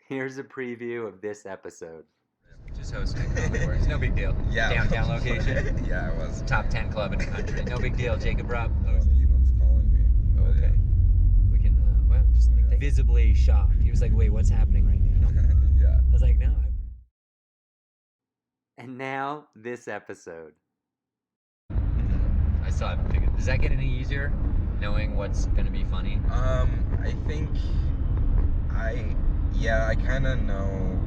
Here's a preview of this episode. Just hosting a comedy works. No big deal. Yeah. Downtown location. Yeah, it was. Top 10 club in the country. No big deal. Jacob Rupp. Evan's calling me. Oh, okay. We can, well, just like visibly shocked. He was like, wait, what's happening right now? Yeah. I was like, no. And now, this episode. I still haven't figured. Does that get any easier? Knowing what's going to be funny? I think I kind of know.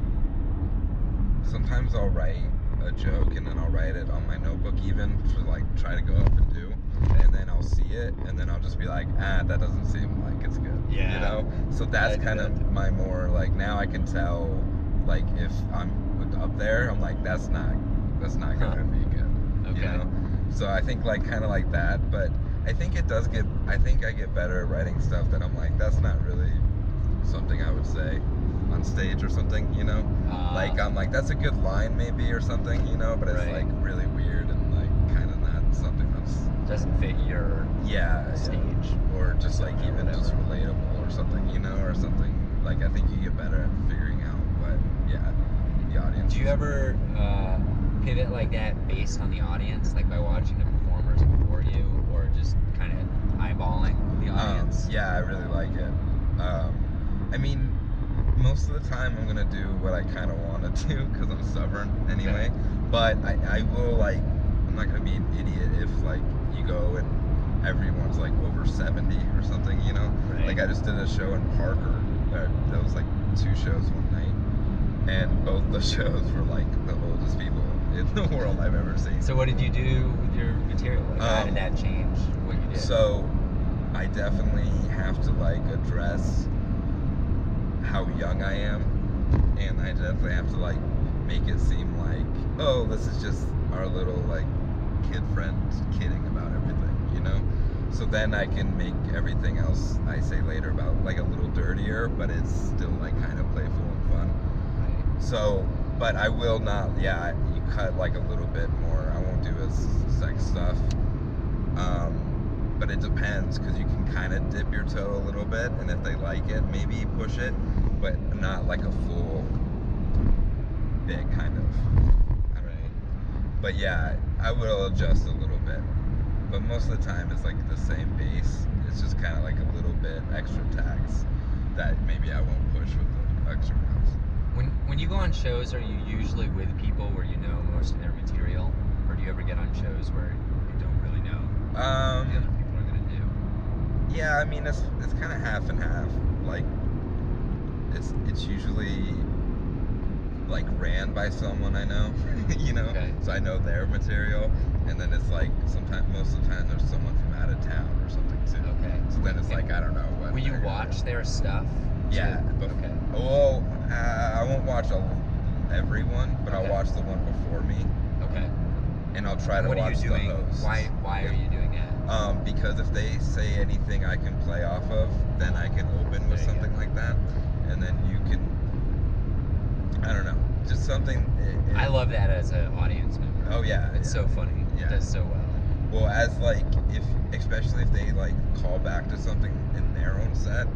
Sometimes I'll write a joke and then I'll write it on my notebook even to like try to go up and do, and then I'll see it and then I'll just be like, that doesn't seem like it's good. Yeah. You know? So that's kind of my more like, now I can tell like if I'm up there, I'm like, that's not gonna be good. Okay. You know? So I think like kind of like that, but I think I get better at writing stuff that I'm like, that's not really something I would say on stage or something, you know? Like I'm like, that's a good line maybe or something, you know, but it's like really weird and like kind of not something that's doesn't fit your stage. Or just like even just relatable or something, you know, or something. Like I think you get better at figuring out what the audience. Do you ever pivot like that based on the audience, like by watching the performers before you, or just kind of eyeballing the audience? Yeah, I really like it. I mean, most of the time I'm gonna do what I kind of want to do because I'm stubborn anyway. Okay. But I will like, I'm not gonna be an idiot if like you go and everyone's like over 70 or something, you know? Right. Like I just did a show in Parker. There was like 2 shows one night, and both the shows were like the oldest people in the world I've ever seen. So what did you do with your material? Like, how did that change what you did? So I definitely have to like address how young I am, and I definitely have to like make it seem like, oh, this is just our little like kid friends kidding about everything, you know? So then I can make everything else I say later about like a little dirtier, but it's still like kind of playful and fun. Right. So, but I will not, you cut like a little bit more. I won't do as sex stuff. But it depends, because you can kind of dip your toe a little bit, and if they like it, maybe push it, but not like a full bit kind of. Right. But yeah, I will adjust a little bit. But most of the time it's like the same base. It's just kind of like a little bit extra tax that maybe I won't push with the extra rounds. When you go on shows, are you usually with people where you know most of their material, or do you ever get on shows where you don't really know what the other people are gonna do? Yeah, I mean it's kind of half and half. Like it's usually like ran by someone I know, you know. Okay. So I know their material, and then it's like most of the time there's someone from out of town or something too. Okay. So then it's like I don't know what. Will you watch their stuff? Yeah. But, okay. Well, I won't watch everyone, but I'll watch the one before me. Okay. And I'll try to watch watch the host. Why are you doing that? Because if they say anything I can play off of, then I can open with something like that, and then you can. I don't know, just something. I love that as an audience member. Oh yeah, it's so funny. Yeah. It does so well. Well, as like especially if they like call back to something in their own set,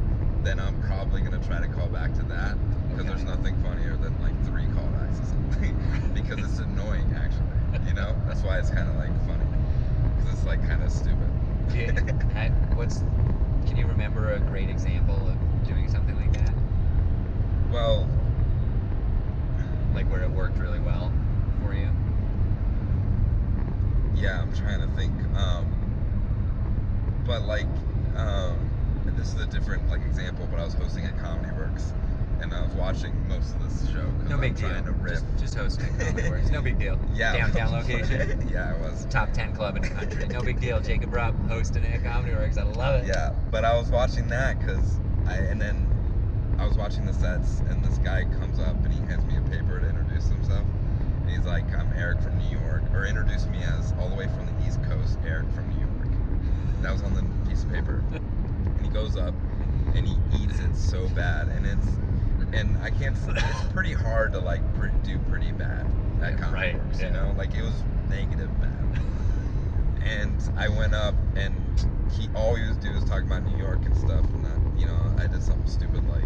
then I'm probably gonna try to call back to that, because there's nothing funnier than like 3 callbacks or something, because it's annoying actually. You know, that's why it's kind of like funny, because it's like kind of stupid. Can you remember a great example of doing something like that? Well, like where it worked really well for you? Yeah, I'm trying to think. But like, and this is a different like example, but I was hosting at Comedy Works, and I was watching most of this show. No big deal. To rip. Just hosting at Comedy Works. No big deal. Yeah. Downtown location. Yeah, it was. Top 10 club in the country. No big deal. Jacob Rupp hosting it at Comedy Works. I love it. Yeah, but I was watching that and then I was watching the sets, and this guy comes up and he hands me a paper to introduce himself. And he's like, I'm Eric from New York, or introduced me as all the way from the East Coast, Eric from New York. That was on the piece of paper. And he goes up and he eats it so bad, and I can't. It's pretty hard to like do pretty bad at Comedy Works, you know. Like it was negative bad. And I went up, and all he was doing was talking about New York and stuff, and I did something stupid like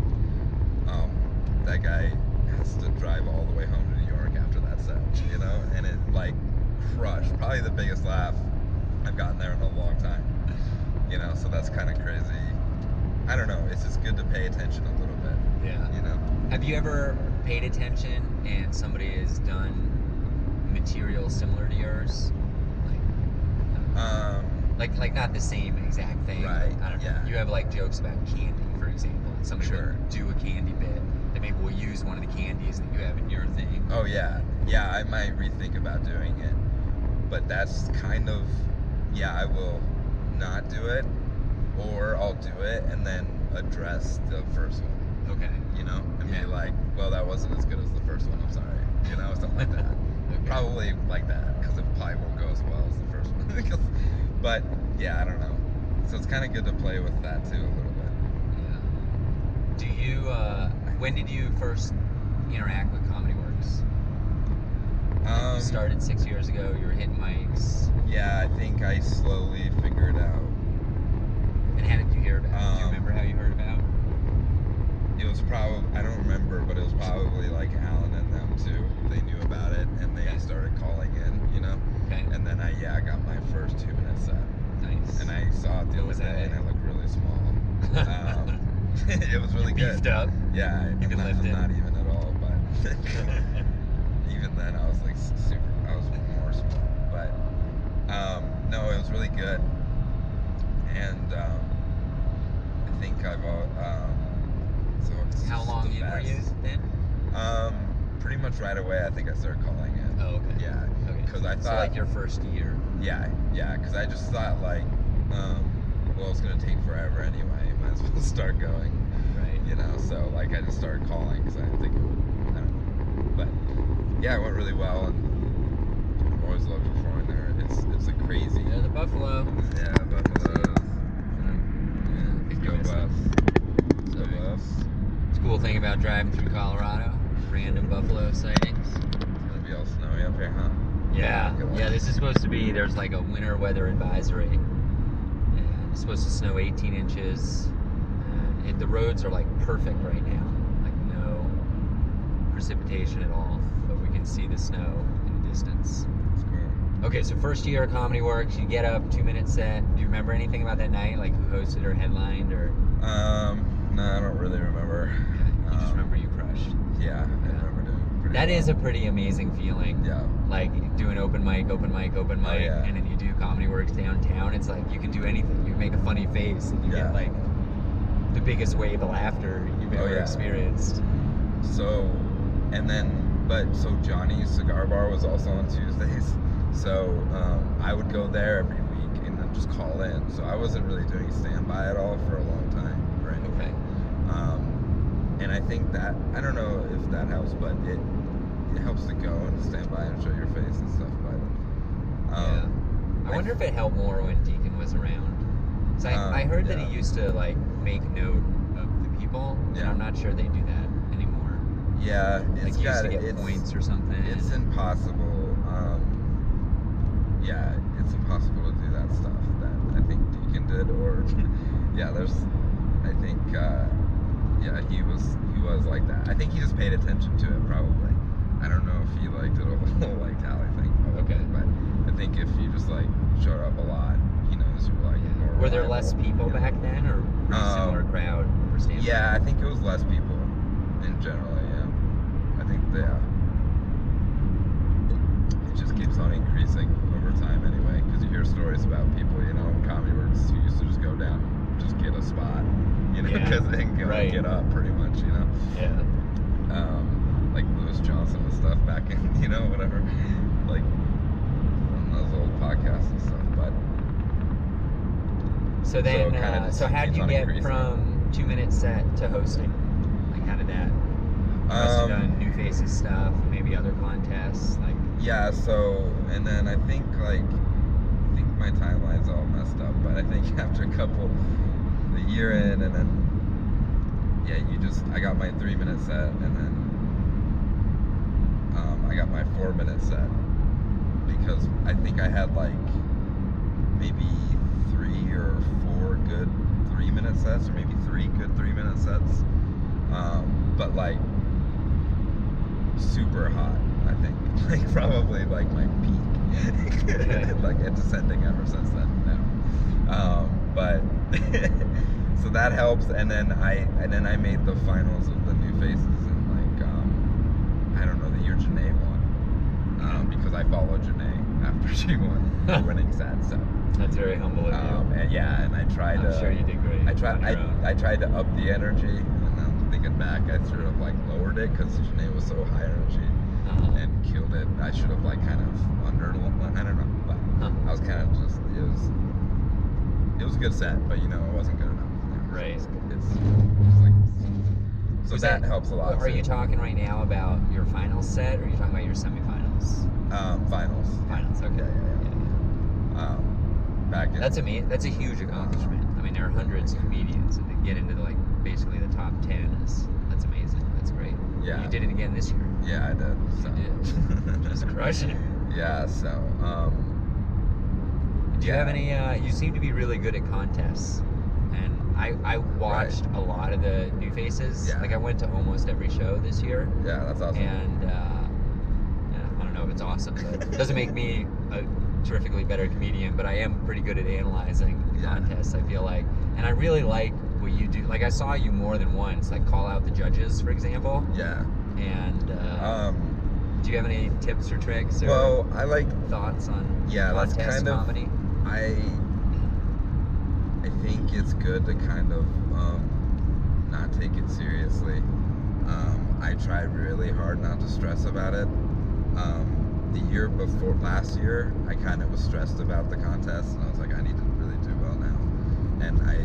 that guy has to drive all the way home to New York after that set, you know, and it like crushed. Probably the biggest laugh I've gotten there in a long time, you know. So that's kind of crazy. I don't know. It's just good to pay attention a little bit. Yeah. You know. Have you ever paid attention and somebody has done material similar to yours? Like not the same exact thing. Right. I don't know. Yeah. You have like jokes about candy, for example, and somebody Sure. will do a candy bit that maybe will use one of the candies that you have in your thing. Oh yeah. Yeah. I might rethink about doing it, but that's kind of, yeah. I will not do it, or I'll do it and then address the first one. Okay. You know, and Yeah. be like, well, that wasn't as good as the first one. I'm sorry. You know, something like that. Okay. Probably like that, because it probably won't go as well as the first one. But yeah, I don't know. So it's kind of good to play with that too a little bit. Yeah. Do you? When did you first interact with Comedy Works? You started 6 years ago. You were hitting mics. Yeah, I think I slowly figured out. And how did you hear about it? Do you remember how you heard about it? It was probably, I don't remember, but it was probably like Alan and them too. They knew about it and they Okay. started calling in, you know. Okay. And then I got my first 2-minute set. Nice. And I saw it the What other was that day, and like? I looked really small. It was really good. Beefed up. Yeah, You could lift it. not even at all, but even then I was like super. I was more small, but no, it was really good, and I think I've so it's How just long the in were you best. then? Pretty much right away. I think I started calling in. Oh, okay. Yeah, Okay. because I thought So like your first year. Yeah, because I just thought like, well, it's gonna take forever anyway. Might as well start going, Right. you know. So like, I just started calling because I didn't think it would. I don't know. But yeah, it went really well, and I've always loved performing there. It's a crazy. Yeah, the Buffalo. Yeah, Buffaloes. Yeah, Go Buffs. Go Buffs. It's a cool thing about driving through Colorado. Random buffalo sightings. It's gonna be all snowy up here, huh? Yeah. Good luck. Yeah, this is supposed to be, there's like a winter weather advisory. And it's supposed to snow 18 inches. And the roads are like perfect right now. Like no precipitation at all. But we can see the snow in the distance. It's cool. Okay, so first year of Comedy Works, you get up, 2-minute set. Do you remember anything about that night? Like who hosted or headlined or? No, I don't really remember. You just remember you crushed. Yeah, I remember doing pretty That well. is a pretty amazing feeling. Yeah. Like doing open mic, yeah. and then you do Comedy Works downtown. It's like you can do anything. You make a funny face and you Yeah. get like the biggest wave of laughter you've ever yeah. experienced. So, so Johnny's Cigar Bar was also on Tuesdays. So I would go there every week and then just call in. So I wasn't really doing standby at all for a long time or anything. Okay. And I think that, I don't know if that helps, but it helps to go and stand by and show your face and stuff. But Yeah. I wonder if it helped more when Deacon was around. So I heard that yeah. he used to like make note of the people, and Yeah. I'm not sure they do that anymore. yeah, Like it's you used got to get it's, points or something. It's impossible. Yeah, it's impossible to do that stuff that I think Deacon did, or yeah, there's, I think, yeah, he was like that. I think he just paid attention to it probably. I don't know if he liked it a whole like tally thing, probably, Okay. but I think if you just like showed up a lot, he knows you were like more. Were there reliable, less people you know? back then, or pretty similar crowd for stand-up? Yeah, I think it was less people in general. Yeah, I think it just keeps on increasing over time anyway, because you hear stories about people, you know, in Comedy Works who used to just go down and just get a spot, you know, Yeah, because they can right. get up pretty much, you know. Yeah. Like Lewis Johnson and stuff back in, you know, whatever, like on those old podcasts and stuff. But So then, kinda just so how did keeps you on get increasing. from 2-minute set to hosting? Like how did that? You must have done New Faces stuff, maybe other contests, like. yeah, so, and then I think my timeline's all messed up, but I think after a year in, and then, yeah, I got my 3-minute set, and then I got my 4-minute set, because I think I had like maybe 3 or 4 good 3-minute sets, or maybe 3 good 3-minute sets, but like super hot, I think. Like probably like my peak. Okay. Like it's ascending ever since then now. But so that helps, and then I made the finals of the New Faces in like I don't know, the year Janae won. Because I followed Janae after she won the winning set, so That's very humble of you. and yeah, and I tried I'm sure you did great. I tried to up the energy, and I'm thinking back, I sort of like lowered it because Janae was so high energy and killed it. I should have like kind of under, I don't know, but I was kind of just, it was a good set, but you know, it wasn't good enough. You know, Right. It's like, so Was that helps a lot. Are you too. right now about your finals set, or are you talking about your semifinals? Finals. Finals, okay. Yeah. Back in. That's a huge accomplishment. I mean, there are hundreds of comedians, and to get into like basically the top 10 that's amazing. That's great. Yeah. You did it again this year. Yeah, I did. So. You did. Just crushing it. Yeah. So. Do you have any? You seem to be really good at contests, and I watched a lot of the New Faces. Yeah. Like I went to almost every show this year. Yeah, that's awesome. And I don't know if it's awesome, but it doesn't make me a terrifically better comedian, but I am pretty good at analyzing contests, I feel like. And I really like what you do. Like I saw you more than once, like call out the judges, for example. Yeah. And do you have any tips or tricks or Well, I like. thoughts on That's contest kind of. comedy? I think it's good to kind of not take it seriously. I try really hard not to stress about it. The year before, last year, I kind of was stressed about the contest, and I was like, I need to really do well now. And I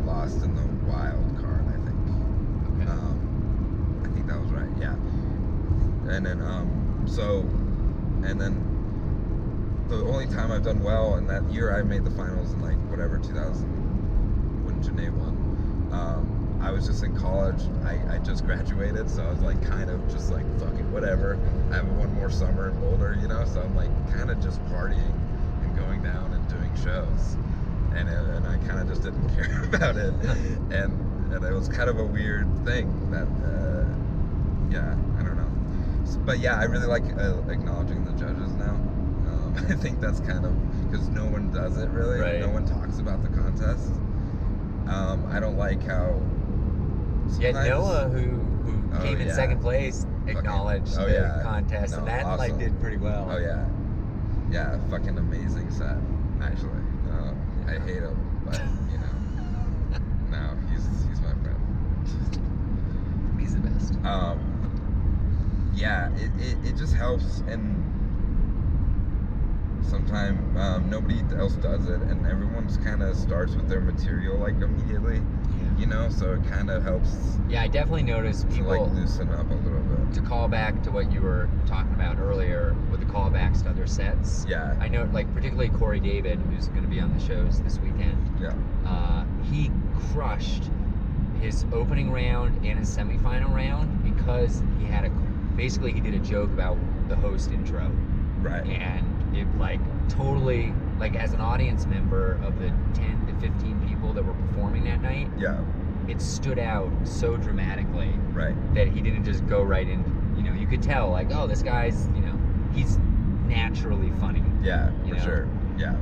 lost in the wild card, I think. Okay. I think that was right, yeah. And then, and then the only time I've done well, and that year I made the finals in like whatever 2000 when Janae won. I was just in college. I just graduated, so I was like kind of just like fuck it, whatever. I have one more summer in Boulder, you know, so I'm like kind of just partying and going down and doing shows, and I kind of just didn't care about it, and it was kind of a weird thing that yeah, I don't know. But yeah, I really like acknowledging the judges now. I think that's kind of because no one does it really. Right. No one talks about the contest. I don't like how. Yeah, Noah, who came in second place, Fucking- acknowledged the contest, No, and that like awesome. did pretty well. Oh yeah, yeah, fucking amazing set. Actually, I hate him, but you know, no, he's my friend. He's the best. Yeah, it just helps, and sometimes nobody else does it, and everyone's kind of starts with their material like immediately, you know, so it kind of helps Yeah, I definitely noticed to people like loosen up a little bit. to call back to what you were talking about earlier with the callbacks to other sets. Yeah. I know, like particularly Korey David, who's going to be on the shows this weekend. Yeah. He crushed his opening round and his semifinal round because he had basically he did a joke about the host intro. Right. And it like totally, like as an audience member of the 10 to 15 people that were performing that night, Yeah. it stood out so dramatically Right. that he didn't just go right in, you know, you could tell like, oh, this guy's, you know, he's naturally funny. Yeah, You for know? sure. Yeah.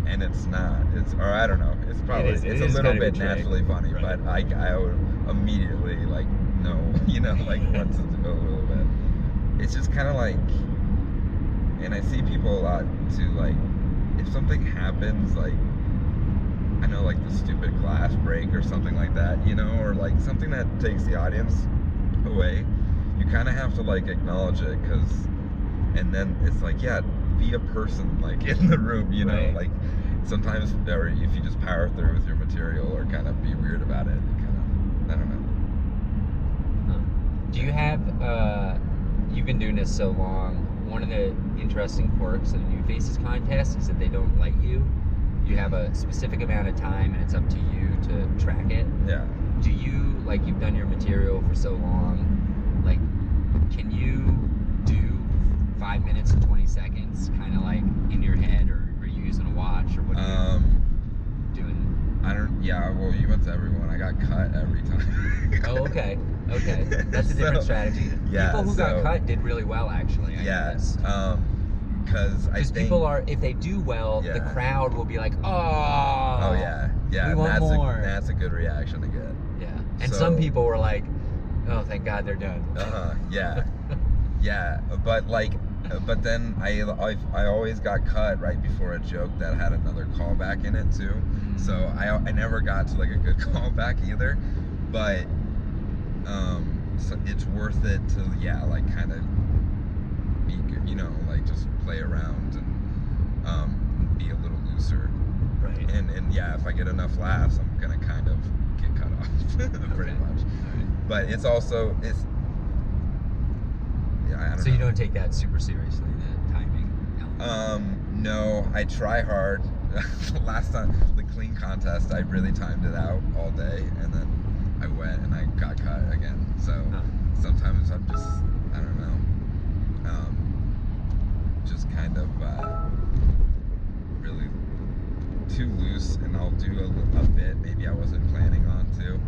And it's not. It's, or I don't know. It's probably, is- it it's a is little kind of a bit trick. naturally funny, Right. but I would immediately like know, you know, like what to do a little bit. It's just kind of like, and I see people a lot too, like, if something happens, like, I know, like the stupid glass break or something like that, you know, or like something that takes the audience away, you kind of have to like acknowledge it, because, and then it's like, yeah, be a person like in the room, you know, Right. like sometimes, or if you just power through with your material or kind of be weird about it, kind of, I don't know. Do you have, you've been doing this so long, one of the interesting quirks of the New Faces contest is that they don't let you. You have a specific amount of time and it's up to you to track it. Yeah. Do you, like you've done your material for so long, like can you do 5 minutes and 20 seconds kind of like in your head, or are you using a watch, or what are you doing? Yeah, well, you went to everyone. I got cut every time. Oh, okay. Okay. That's a different strategy. Yeah, People who got cut did really well, actually. Yes. Because I think people are, if they do well, the crowd will be like, oh. Oh, yeah. Yeah. We want more. That's a good reaction to get. Yeah. And some people were like, oh, thank God they're done. Yeah. Yeah. But then I always got cut right before a joke that had another callback in it too. So I never got to like a good callback either. But so it's worth it to like kind of be, like just play around and be a little looser. Right. And yeah, if I get enough laughs, I'm gonna kind of get cut off pretty much. Right. But it's also I don't know. So you don't take that super seriously, the timing element? No, I try hard. Last time, the clean contest, I really timed it out all day, and then I went and I got cut again. So sometimes I'm just, I don't know, just kind of really too loose, and I'll do a bit maybe I wasn't planning on to,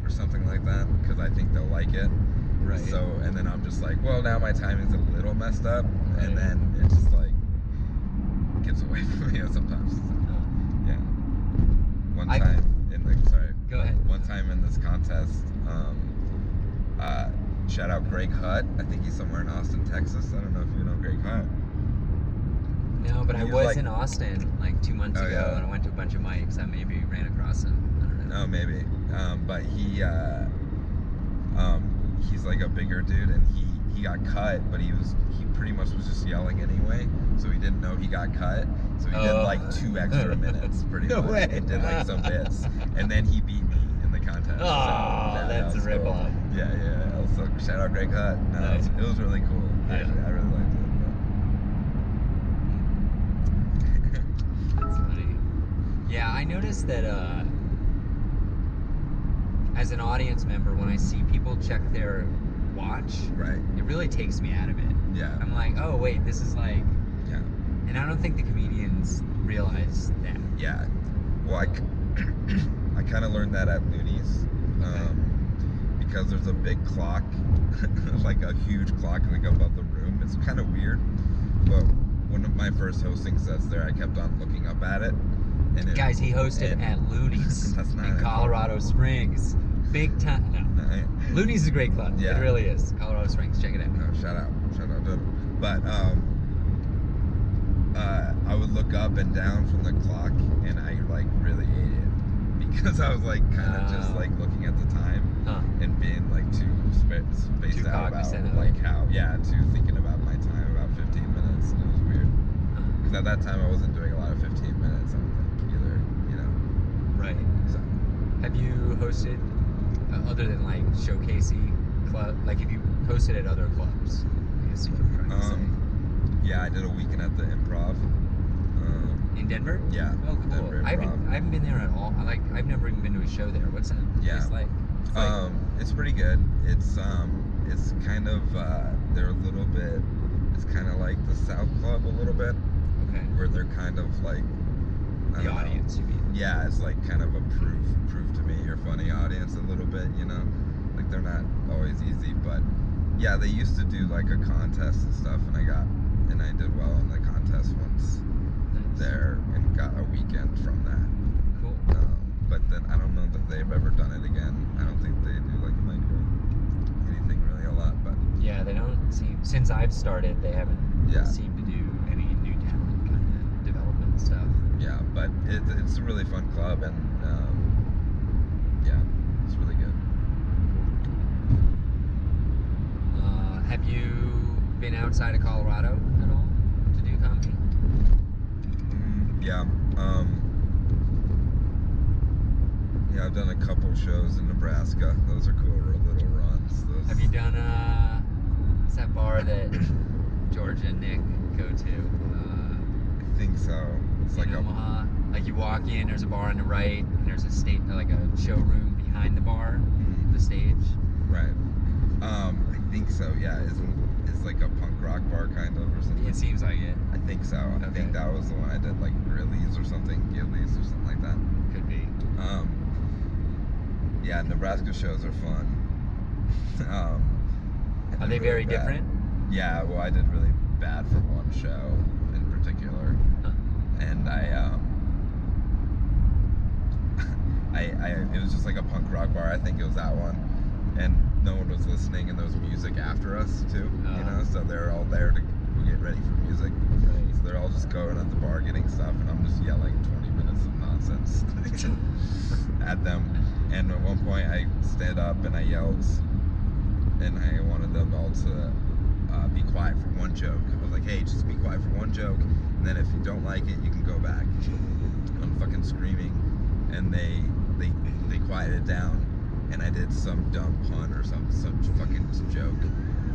or something like that, because I think they'll like it. Right. So, and then I'm just like, well, now my timing's a little messed up, and then it just like gets away from me sometimes. Yeah. Go ahead. One time in this contest, shout out Greg Hutt. I think he's somewhere in Austin, Texas. I don't know if you know Greg Hutt. No, but I was like, in Austin like 2 months ago, and I went to a bunch of mics. I maybe ran across him. I don't know. Oh, maybe. But he's like a bigger dude, and he got cut, but he pretty much was just yelling anyway, so he didn't know he got cut. So he did like 2 extra minutes, pretty much. Way. And did like some bits, and then he beat me in the contest. Oh, so, that's a rip off. Yeah. So shout out Greg Hutt. Nice. It was really cool. Yeah. Actually, I really liked it. That's funny. Yeah, I noticed that as an audience member, when I see people check their watch, Right. it really takes me out of it. Yeah. I'm like, oh wait, this is like, Yeah. and I don't think the comedians realize that. Yeah. Well, I kind of learned that at Looney's, because there's a big clock, like a huge clock like above the room. It's kind of weird, but one of my first hosting sets there, I kept on looking up at it. And Guys, he hosted at Looney's That's not in it. Colorado Springs. Big time. No. Looney's is a great club. Yeah. It really is. Colorado Springs. Check it out. No, shout out to him. But I would look up and down from the clock, and I like really ate it because I was like kind of just like looking at the time and being like too spaced out about like too thinking about my time about 15 minutes, and it was weird because at that time I wasn't doing a lot of 15 minutes. I don't think either, Right. So Have you hosted other than like showcasey club? Like, have you hosted at other clubs? I guess what I'm trying to say. Yeah, I did a weekend at the Improv. In Denver? Yeah. Oh, cool. Denver I Improv. haven't been there at all. I've never even been to a show there. What's that place like? It's like, It's pretty good. It's kind of they're a little bit. It's kind of like the South Club a little bit, okay. where they're kind of like The audience, you mean? Yeah, it's like kind of a prove to me you're funny audience a little bit, Like they're not always easy, but yeah, they used to do like a contest and stuff, and I did well in the contest once there and got a weekend from that. Cool. But then I don't know that they've ever done it again. I don't think they do like anything really a lot, but Yeah, they don't seem, since I've started, they haven't seemed to do any new talent kind of development stuff. yeah, but it's a really fun club, and it's really good. Have you been outside of Colorado at all to do comedy? Yeah. Yeah, I've done a couple shows in Nebraska. Those are cool little runs. Have you done what's that bar that George and Nick go to? I think so. It's like in Omaha. Like you walk in, there's a bar on the right, and there's a showroom behind the bar, the stage. Right. I think so. Yeah, it's like a punk rock bar kind of or something. It seems like it. I think so. I Okay. think that was the one I did, like Grillies or something, Gillies or something like that. Could be. Yeah, Nebraska shows are fun. Are they very different? Yeah, well, I did really bad for one show in particular, and it was just like a punk rock bar. I think it was that one, and no one was listening, and there was music after us too. You know, so they're all there to get ready for music. Right. So they're all just going at the bar getting stuff, and I'm just yelling 20 minutes of nonsense at them. And at one point, I stood up and I yelled, and I wanted them all to be quiet for one joke. I was like, hey, just be quiet for one joke, and then if you don't like it, you can go back. I'm fucking screaming, and they quieted down, and I did some dumb pun or some fucking joke,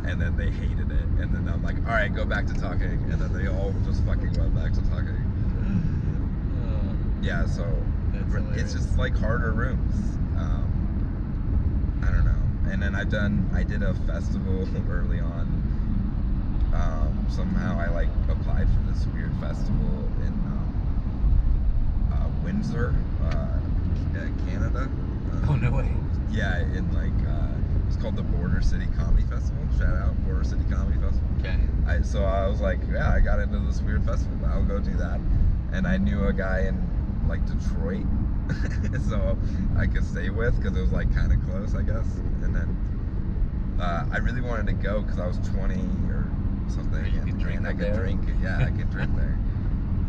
and then they hated it, and then I'm like, all right, go back to talking, and then they all just fucking went back to talking. Yeah, so it's just like harder rooms. I don't know. And then I did a festival early on. Somehow I like applied for this weird festival in Windsor, Canada. Oh, no way. Yeah, in like it's called the Boulder City Comedy Festival. Shout out Boulder City Comedy Festival. Okay. So I was like, yeah, I got into this weird festival. I'll go do that. And I knew a guy in like Detroit, so I could stay with because it was like kind of close, I guess. And then I really wanted to go because I was 20 or something, You could drink and I up could there? drink. Yeah, I could drink there.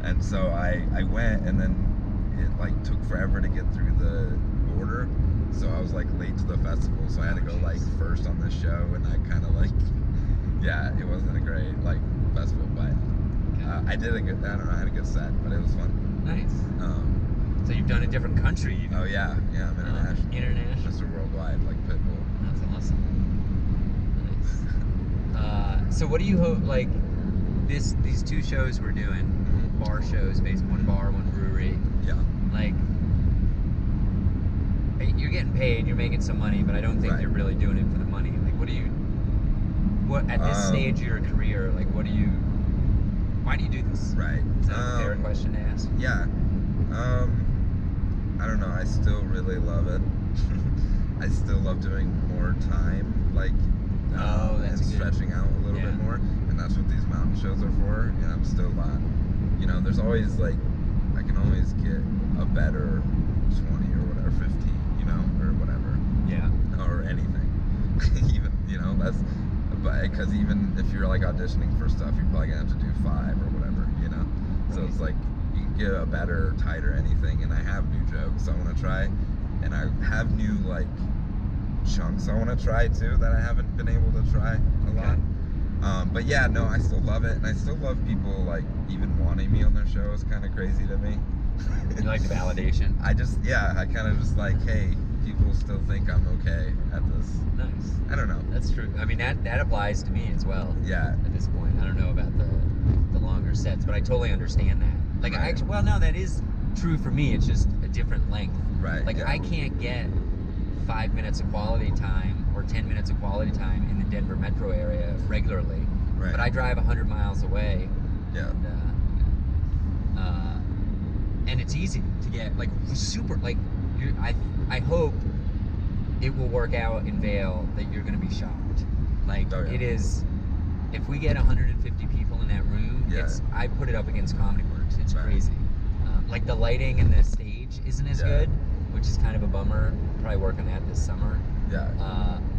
And so I went, and then it like took forever to get through the border. So I was like late to the festival, so I had to go like first on the show, and I kind of like, yeah, it wasn't a great like festival, but I did I had a good set, but it was fun. Nice. So you've done a different country even. Oh yeah, I'm international. International. Mr. Worldwide, like Pitbull. That's awesome. Nice. So what do you hope, like, these two shows we're doing, bar shows, basically one bar, one brewery, Yeah. like, you're getting paid, you're making some money, but I don't think Right. you're really doing it for the money. Like, what at this stage of your career, like, why do you do this? Right. Is that a fair question to ask? Yeah. I don't know. I still really love it. I still love doing more time, like, That's and good. stretching out a little Yeah. bit more. And that's what these mountain shows are for. And I'm still not, there's always like, I can always get a better 20 or whatever, 15, or whatever. Yeah. Or anything. Even, that's, but because even if you're like auditioning for stuff, you're probably gonna have to do 5 or whatever, So Right. it's like, you can get a better, tighter anything. And I have new jokes I want to try, and I have new like chunks I want to try too that I haven't been able to try a lot. But yeah, no, I still love it, and I still love people like even wanting me on their show is kind of crazy to me. You like the validation? I kind of just like, hey, people still think I'm okay at this. Nice. I don't know. That's true. I mean, that applies to me as well. Yeah. At this point, I don't know about the longer sets, but I totally understand that. Like, Right. that is true for me. It's just a different length. Right. Like, yeah. I can't get 5 minutes of quality time or 10 minutes of quality time in the Denver metro area regularly. Right. But I drive 100 miles away. Yeah. And it's easy to get, like, super, like, I hope it will work out in Vail that you're going to be shocked. Like, Oh, yeah. it is, if we get 150 people in that room, Yeah. I put it up against Comedy Works. It's Right. crazy. Like, the lighting and the stage isn't as Yeah. good, which is kind of a bummer. Probably work on that this summer. Yeah.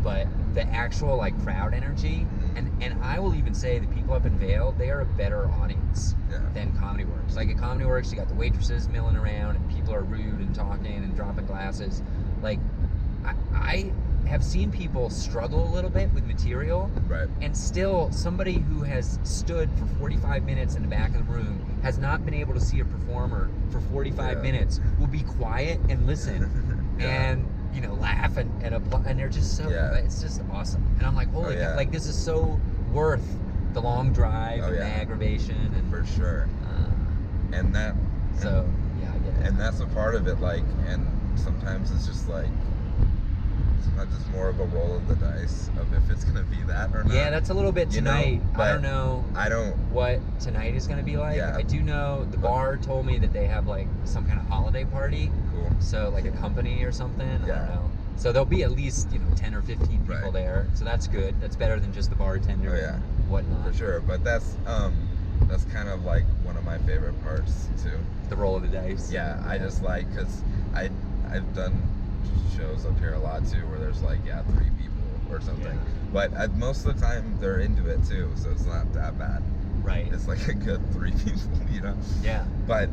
But the actual, like, crowd energy, and I will even say the people up in Vail, they are a better audience Yeah. than Comedy Works. Like, at Comedy Works, you got the waitresses milling around, and people are rude and talking and dropping glasses. Like, I have seen people struggle a little bit with material, Right. and still somebody who has stood for 45 minutes in the back of the room has not been able to see a performer for 45 Yeah. minutes will be quiet and listen Yeah. and laugh and applaud, and they're just so Yeah. it's just awesome. And I'm like, holy yeah. God, like, this is so worth the long drive and the yeah. aggravation and For sure. And that. so yeah, I get it. And that's a part of it, like, and sometimes it's just like, sometimes it's more of a roll of the dice of if it's gonna be that that or not. Yeah, that's a little bit You know, tonight. I but don't know I don't. what tonight is going to be like. Yeah. I do know the bar told me that they have like some kind of holiday party. Cool. So like a company or something. I Yeah. don't know. So there'll be at least 10 or 15 people Right. there. So that's good. That's better than just the bartender Oh, yeah. and whatnot. For sure, but that's kind of like one of my favorite parts too. The roll of the dice. Yeah, I just like because I've done shows up here a lot too where there's like 3 people or something, Yeah. but most of the time they're into it too, so it's not that bad. Right. It's like a good 3 people, Yeah. But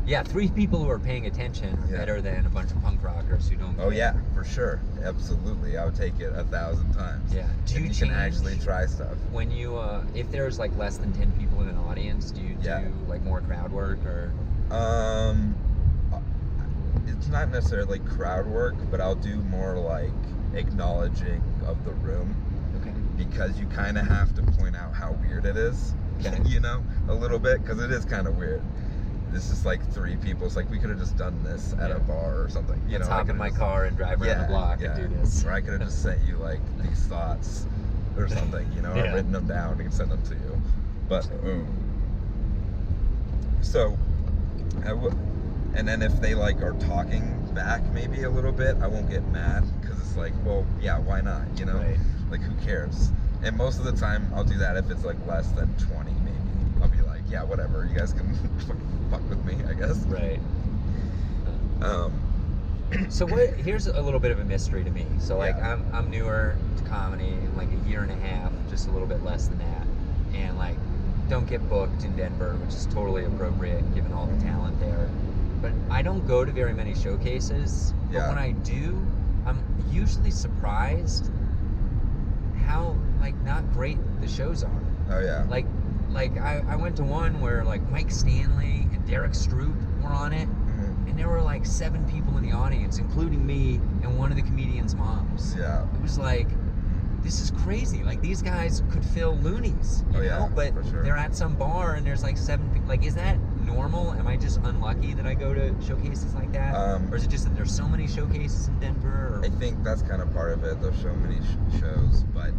Yeah, 3 people who are paying attention are Yeah. better than a bunch of punk rockers who don't. oh care. yeah, for sure, absolutely, I would take it 1,000 times. Yeah. Do If you you change can actually try stuff. when you if there's like less than 10 people in an audience? Do you Yeah. do like more crowd work or? It's not necessarily crowd work, but I'll do more like acknowledging of the room, Okay. because you kind of have to point out how weird it is, Okay. a little bit, because it is kind of weird. This is like 3 people. It's like we could have just done this at Yeah. a bar or something. Let's I hop in could've my just- car and drive around the block and do this. Or I could have just sent you like these thoughts or something, Yeah. or written them down and sent them to you. But so I would, and then if they like are talking back maybe a little bit, I won't get mad, because it's like, well, yeah, why not? Right. Like who cares? And most of the time I'll do that if it's like less than 20 maybe. I'll be like, yeah, whatever, you guys can fuck with me, I guess. Right. So Here's a little bit of a mystery to me. So like Yeah. I'm newer to comedy, like a year and a half, just a little bit less than that, and like don't get booked in Denver, which is totally appropriate given all the talent there. But I don't go to very many showcases. But Yeah. when I do, I'm usually surprised how like not great the shows are. oh yeah. Like I went to one where like Mike Stanley and Derek Stroop were on it. Mhm. And there were like 7 people in the audience, including me and one of the comedian's moms. Yeah. It was like, this is crazy. Like these guys could fill loonies, you Oh, yeah, know? But for sure. they're at some bar and there's like 7 people. Like, is that normal? Am I just unlucky that I go to showcases like that? Or is it just that there's so many showcases in Denver? Or? I think that's kind of part of it. There's so many shows, but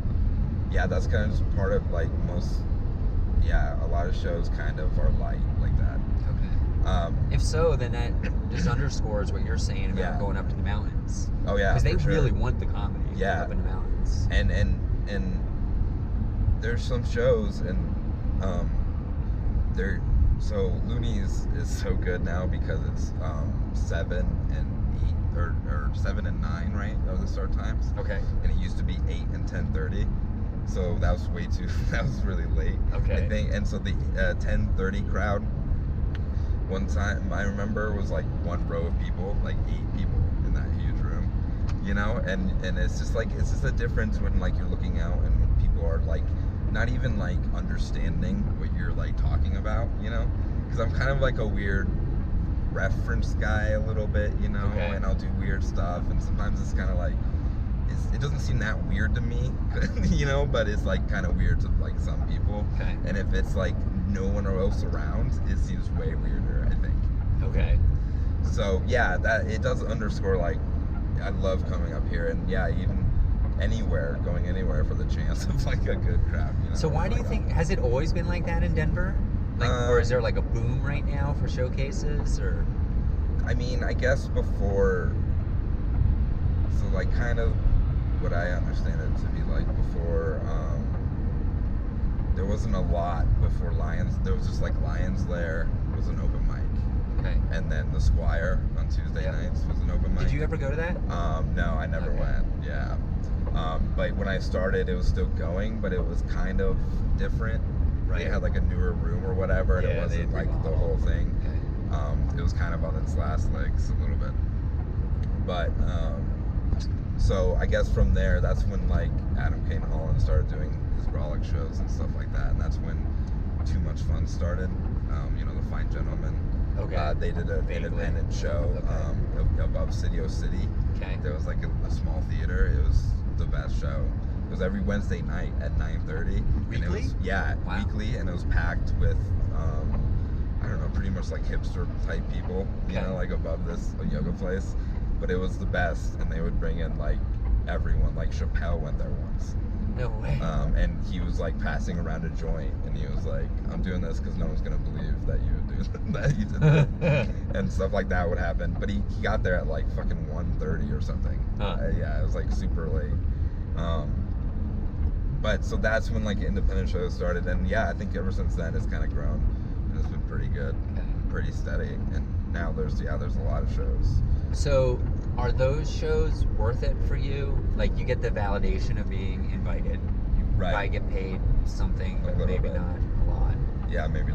yeah, that's kind of just part of like a lot of shows kind of are like that. Okay. If so, then that just underscores what you're saying about Yeah. going up to the mountains. Oh yeah, Because they for sure. really want the comedy Yeah. up in the mountains. And there's some shows, and they're so Looney's is so good now because it's 7 and 8 or 7 and 9, right? Are the start times. Okay. And it used to be 8 and 10:30, so that was way too. That was really late. Okay. I think, and so the 10:30 crowd. One time I remember was like one row of people, like 8 people in that huge room, and it's just like it's just a difference when like you're looking out and when people are like not even like understanding what you're like talking about, because I'm kind of like a weird reference guy a little bit, Okay. and I'll do weird stuff, and sometimes it's kind of like it doesn't seem that weird to me, but it's like kind of weird to like some people. Okay. And if it's like no one else around, it seems way weirder, I think. Okay. So yeah, that it does underscore like I love coming up here, and yeah, even going anywhere for the chance of like a good crowd. So why do you think, has it always been like that in Denver? Like, or is there like a boom right now for showcases, or? I mean, I guess before, so like kind of what I understand it to be like before, there wasn't a lot before Lions. There was just like Lions Lair was an open mic. Okay. And then the Squire on Tuesday Yep. nights was an open mic. Did you ever go to that? No, I never Okay. went. Yeah. But when I started, it was still going, but it was kind of different. Right. They had like a newer room or whatever, and Yeah, it they wasn't like the remodeled. whole thing. Okay. It was kind of on its last legs a little bit. But so I guess from there, that's when like Adam Kane Holland started doing his Brolic shows and stuff like that, and that's when Too Much Fun started. The Fine Gentlemen. Okay. They did an Vaguely. independent show above Studio City. Okay. There was like a small theater. It was the best show. It was every Wednesday night at 9:30. And it Weekly? was, yeah, Wow. weekly, and it was packed with I don't know, pretty much like hipster type people, Okay. like above this yoga place. But it was the best, and they would bring in like everyone. Like Chappelle went there once. No way. And he was like passing around a joint, and he was like, "I'm doing this because no one's gonna believe that you would do that you did that." And stuff like that would happen. But he got there at like fucking 1:30 or something. Yeah, it was like super late. But so that's when like independent shows started, and yeah, I think ever since then it's kind of grown, and it's been pretty good, pretty steady, and now there's a lot of shows. So, are those shows worth it for you? Like, you get the validation of being invited. You probably get paid something, but maybe bit. not a lot. Yeah, maybe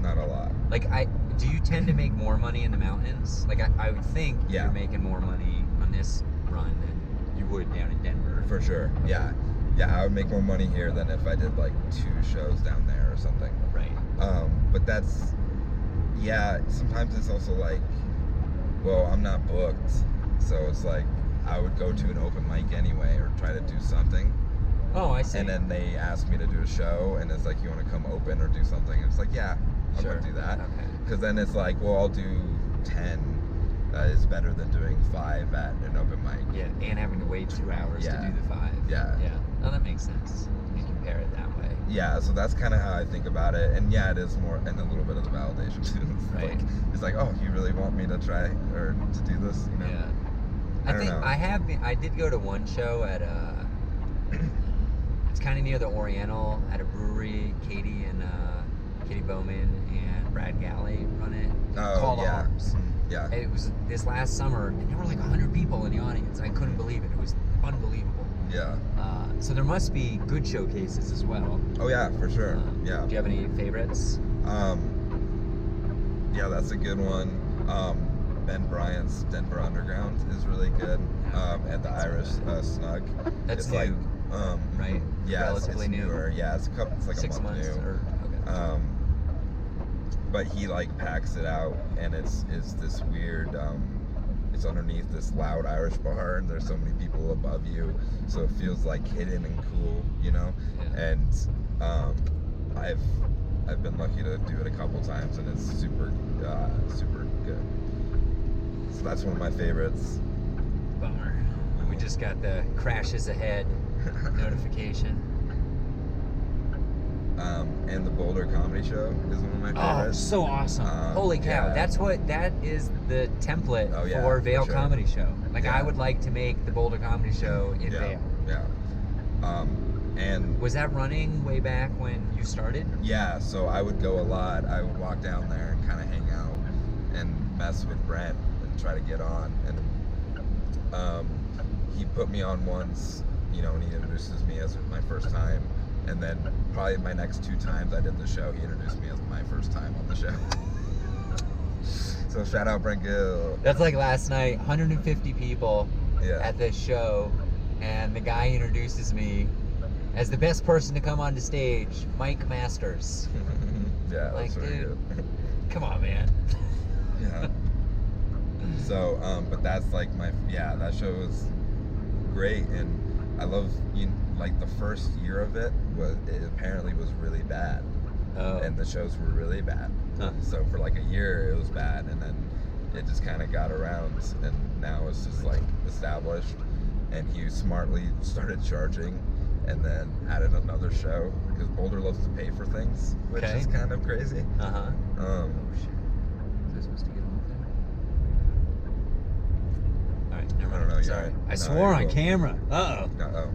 not a lot. Like, do you tend to make more money in the mountains? Like, I would think you're making more money on this run than you would down in Denver. For sure. Yeah. Yeah, I would make more money here than if I did like 2 shows down there or something. Right. But that's, sometimes it's also like, well, I'm not booked, so it's like I would go to an open mic anyway or try to do something. Oh, I see. And then they ask me to do a show, and it's like, you want to come open or do something? And it's like, yeah, I'm going to do that. Okay. Because then it's like, well, I'll do 10. Is better than doing 5 at an open mic. Yeah, and having to wait 2 hours to do the 5. Yeah. Yeah. No, that makes sense. You compare it that way. Yeah, so that's kind of how I think about it. And yeah, it is more, and a little bit of the validation too. Right. It's like, oh, you really want me to try or to do this? You know? Yeah. I don't know. I did go to one show at it's kind of near the Oriental at a brewery. Katie Bowman and Brad Galley run it. Call to Arms. Yeah. And it was this last summer, and there were like 100 people in the audience. I couldn't believe it. It was unbelievable. Yeah. So there must be good showcases as well. Oh yeah, for sure. Yeah. Do you have any favorites? Yeah, that's a good one. Ben Bryant's Denver Underground is really good. At the Irish Snug. That's it's new, like, right? Yeah, Relatively it's new. newer. Yeah, it's a month 6 months. new. Or, okay. But he like packs it out, and it's this weird. It's underneath this loud Irish bar, and there's so many people above you, so it feels like hidden and cool, you know. Yeah. And I've been lucky to do it a couple times, and it's super good. So that's one of my favorites. Bummer. We just got the crashes ahead notification. And the Boulder Comedy Show is one of my favorites. Oh, so awesome. Holy cow. yeah. that is the template yeah, for Vail for sure. Comedy Show. Like, Yeah. I would like to make the Boulder Comedy Show in Vail. Yeah. And Was that running way back when you started? yeah, so I would go a lot. I would walk down there and kind of hang out and mess with Brent and try to get on. And he put me on once, you know, and he introduces me as my first time. And then probably my next 2 times I did the show, he introduced me as my first time on the show. So shout out Brent Gill. That's like last night, 150 people Yeah. at this show, and the guy introduces me as the best person to come onto stage, Mike Masters. Yeah, Like, that's really dude. good. Come on, man. Yeah. So, but that's like that show was great, and I love like the first year of it apparently was really bad, and the shows were really bad. Huh. So for like a year it was bad, and then it just kind of got around, and now it's just like established. And he smartly started charging, and then added another show because Boulder loves to pay for things, which Okay. is kind of crazy. Uh-huh. Um, Oh, shit. Is I supposed to get off there? All right, never I mind. don't know, Sorry. yeah. I No, swore you're on cool. camera. Uh-oh.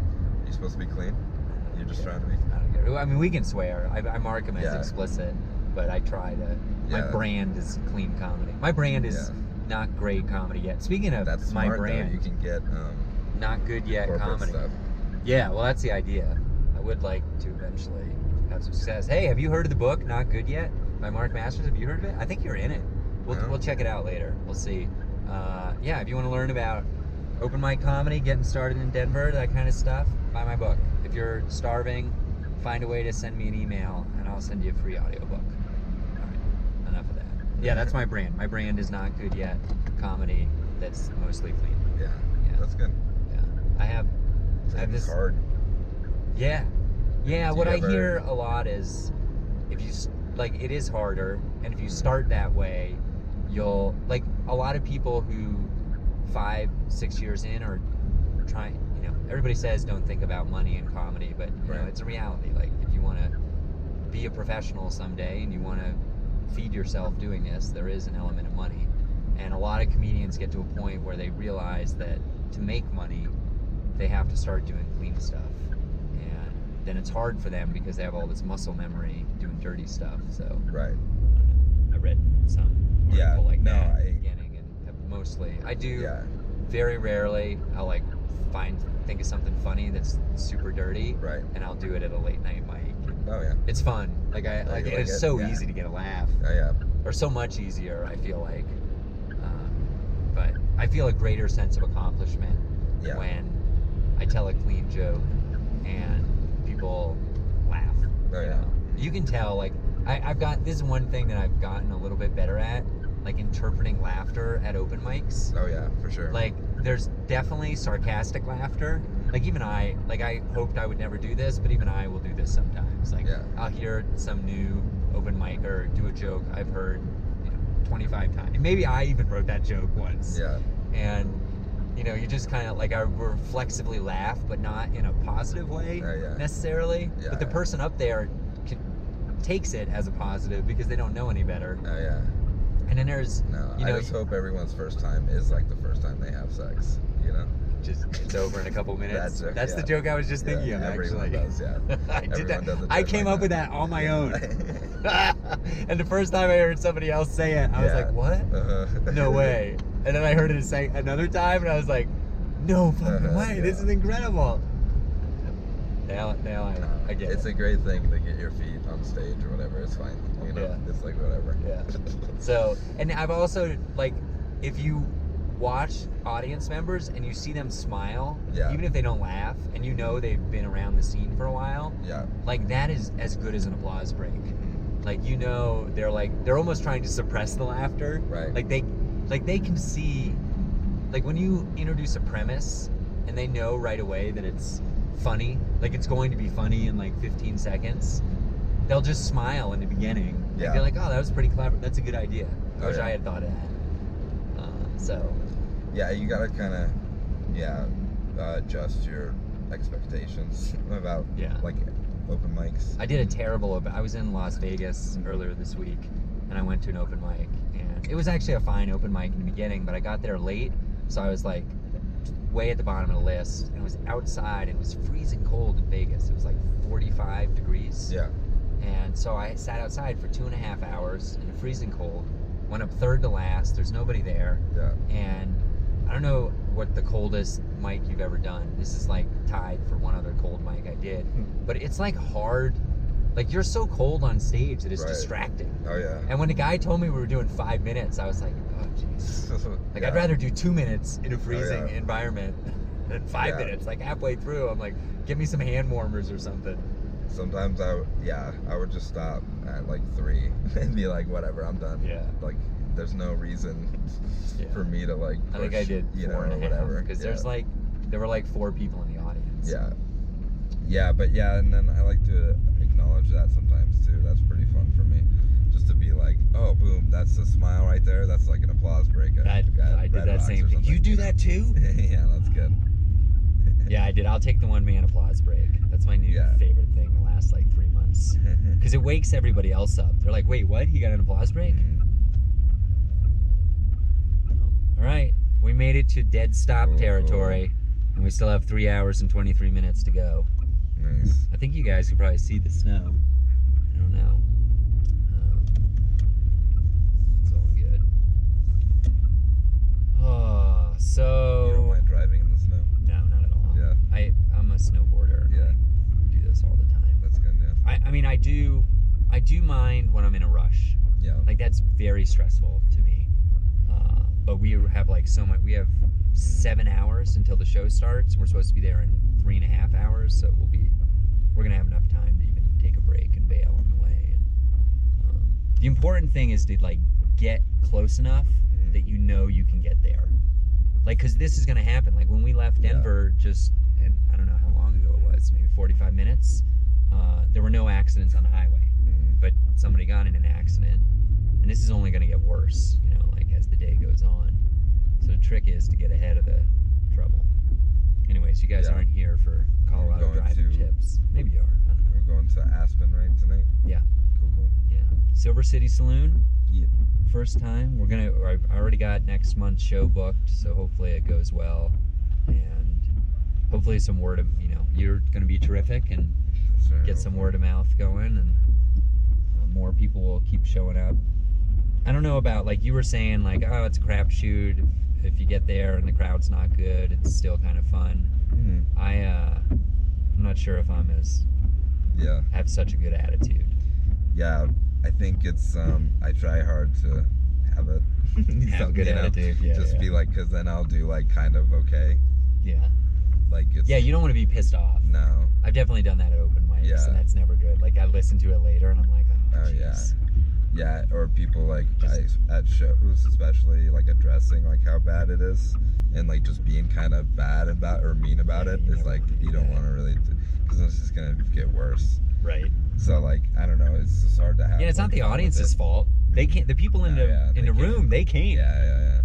You supposed to be clean? You're just trying to be? I don't get it. I mean, we can swear. I mark them as Yeah. explicit, but I try to. My Yeah. brand is clean comedy. My brand is Yeah. not great comedy yet. Speaking of That's my smart, brand, though. You can get not good yet corporate comedy. stuff. Yeah, well, that's the idea. I would like to eventually have some success. Hey, have you heard of the book Not Good Yet by Mark Masters? Have you heard of it? I think you're in it. No. We'll check it out later. We'll see. Yeah, if you want to learn about open mic comedy, getting started in Denver, that kind of stuff, buy my book. If you're starving, find a way to send me an email, and I'll send you a free audiobook. All right, enough of that. Yeah, that's my brand. My brand is Not Good Yet comedy that's mostly clean. Yeah. Yeah. That's good. Yeah, I have It's this. hard. Yeah. Yeah, Do what you I ever- hear a lot is if you, like, it is harder, and if you start that way, you'll, like, a lot of people who 5-6 years in are trying, you know, everybody says don't think about money in comedy, but you know, Right. it's a reality. Like if you want to be a professional someday and you want to feed yourself doing this, there is an element of money. And a lot of comedians get to a point where they realize that to make money, they have to start doing clean stuff. And then it's hard for them because they have all this muscle memory doing dirty stuff. So Right. I read some article Yeah, like no, that at I- the beginning, and mostly I do. Yeah. Very rarely I'll like think of something funny that's super dirty, Right. and I'll do it at a late night mic. Oh yeah. It's fun. Like you like it's it? so Yeah. easy to get a laugh, Oh yeah. or so much easier. I feel like, but I feel a greater sense of accomplishment Yeah. when I tell a clean joke and people laugh. Oh you yeah. know? You can tell. Like I've got this is one thing that I've gotten a little bit better at, like interpreting laughter at open mics. Oh yeah, for sure. Like there's definitely sarcastic laughter. Like even I hoped I would never do this, but even I will do this sometimes. Like Yeah. I'll hear some new open micer do a joke I've heard, you know, 25 times. Maybe I even wrote that joke once. Yeah. And you know, you just kind of like I reflexively laugh, but not in a positive way Oh, yeah. necessarily. Yeah, But the yeah. person up there takes it as a positive because they don't know any better. Oh yeah. And then there's No, you know, I just hope everyone's first time is like the first time they have sex. You know. just it's over in a couple minutes. That joke, That's the yeah. joke I was just thinking of, everyone actually. does, yeah. I did Everyone does that. a I joke came like up with that on my own. And the first time I heard somebody else say it, I was Yeah. like, "What? Uh-huh. No way!" And then I heard it say another time, and I was like, "No fucking way! This Yeah. is incredible!" Now I get It's it. a great thing to get your feet on stage or whatever. It's fine. You know, Yeah. it's like whatever. Yeah. So, and I've also like, if you watch audience members and you see them smile, Yeah. even if they don't laugh, and you know they've been around the scene for a while, Yeah. like that is as good as an applause break. Like you know they're almost trying to suppress the laughter. Right. Like they can see, like when you introduce a premise and they know right away that it's funny, like it's going to be funny in like 15 seconds, they'll just smile in the beginning. Like, Yeah. they're like, oh, that was pretty clever. That's a good idea. I Oh, wish yeah. I had thought of that. So, Yeah, you gotta kind of, adjust your expectations about Yeah. like open mics. I did a terrible I was in Las Vegas earlier this week, and I went to an open mic, and it was actually a fine open mic in the beginning, but I got there late, so I was like way at the bottom of the list, and it was outside, and it was freezing cold in Vegas. It was like 45 degrees. Yeah. And so I sat outside for 2.5 hours in the freezing cold, went up third to last, there's nobody there, Yeah. and I don't know what the coldest mic you've ever done. This is like tied for one other cold mic I did, but it's like hard, like you're so cold on stage that it's Right. distracting. Oh yeah. And when the guy told me we were doing 5 minutes, I was like, oh jeez. Like Yeah. I'd rather do 2 minutes in a freezing yeah. environment than 5 Yeah. minutes. Like halfway through, I'm like, give me some hand warmers or something. Sometimes I would just stop at like 3 and be like, whatever, I'm done. Yeah. Like, there's no reason Yeah. for me to like push, I think I did you know, 4.5 or whatever. because Yeah. there were like 4 people in the audience. Yeah. Yeah, but yeah, and then I like to acknowledge that sometimes too. That's pretty fun for me. Just to be like, oh, boom, that's a smile right there. That's like an applause break. I did that same thing. You do that too? Yeah, that's good. Yeah, I did. I'll take the one-man applause break. That's my new Yeah. favorite thing the last like 3 months. Because it wakes everybody else up. They're like, wait, what? He got an applause break? All right. We made it to dead stop Oh, territory. And we still have 3 hours and 23 minutes to go. Nice. I think you guys can probably see the snow. I don't know. It's all good. Oh, so... You don't mind driving in the snow? No, not at all. Yeah. I'm a snowboarder. Yeah. I do this all the time. That's good, yeah. I mean, I do mind when I'm in a rush. Yeah. Like that's very stressful to me. But we have like so much. We have 7 hours until the show starts. We're supposed to be there in 3.5 hours, so we're gonna have enough time to even take a break and bail on the way. And, the important thing is to like get close enough that you know you can get there. Like, cause this is gonna happen. Like when we left Denver, and I don't know how long ago it was, maybe 45 minutes. There were no accidents on the highway, but somebody got in an accident, and this is only gonna get worse, like as the day goes on. So the trick is to get ahead of the trouble. Anyways, you guys Yeah. aren't here for Colorado going driving to- tips. Maybe you are. I don't know. We're going to Aspen, right, tonight? Yeah. Cool. Yeah. Silver City Saloon. Yeah. First time. I already got next month's show booked, so hopefully it goes well. And hopefully some word of, you're going to be terrific and Sure. get some word of mouth going, and more people will keep showing up. I don't know about, like you were saying, like, oh, it's a crapshoot. If you get there and the crowd's not good, it's still kind of fun. Mhm. I'm not sure if Yeah. have such a good attitude. Yeah, I think it's, I try hard to have it. Have a good attitude, yeah. Just be like, because then I'll do, like, kind of okay. Yeah. Like, it's... Yeah, you don't want to be pissed off. No. I've definitely done that at open mics, Yeah. and that's never good. Like, I listen to it later, and I'm like, oh, yeah. jeez. Yeah, or people, like, at shows, especially, like, addressing, like, how bad it is. And, like, just being kind of bad about, or mean about it is, like, you don't want to really... Because it's just going to get worse. Right. So, like, I don't know, it's just hard to have... Yeah, it's like, not the fun with audience's it. fault. They can't. The people in the room, they can't. Yeah.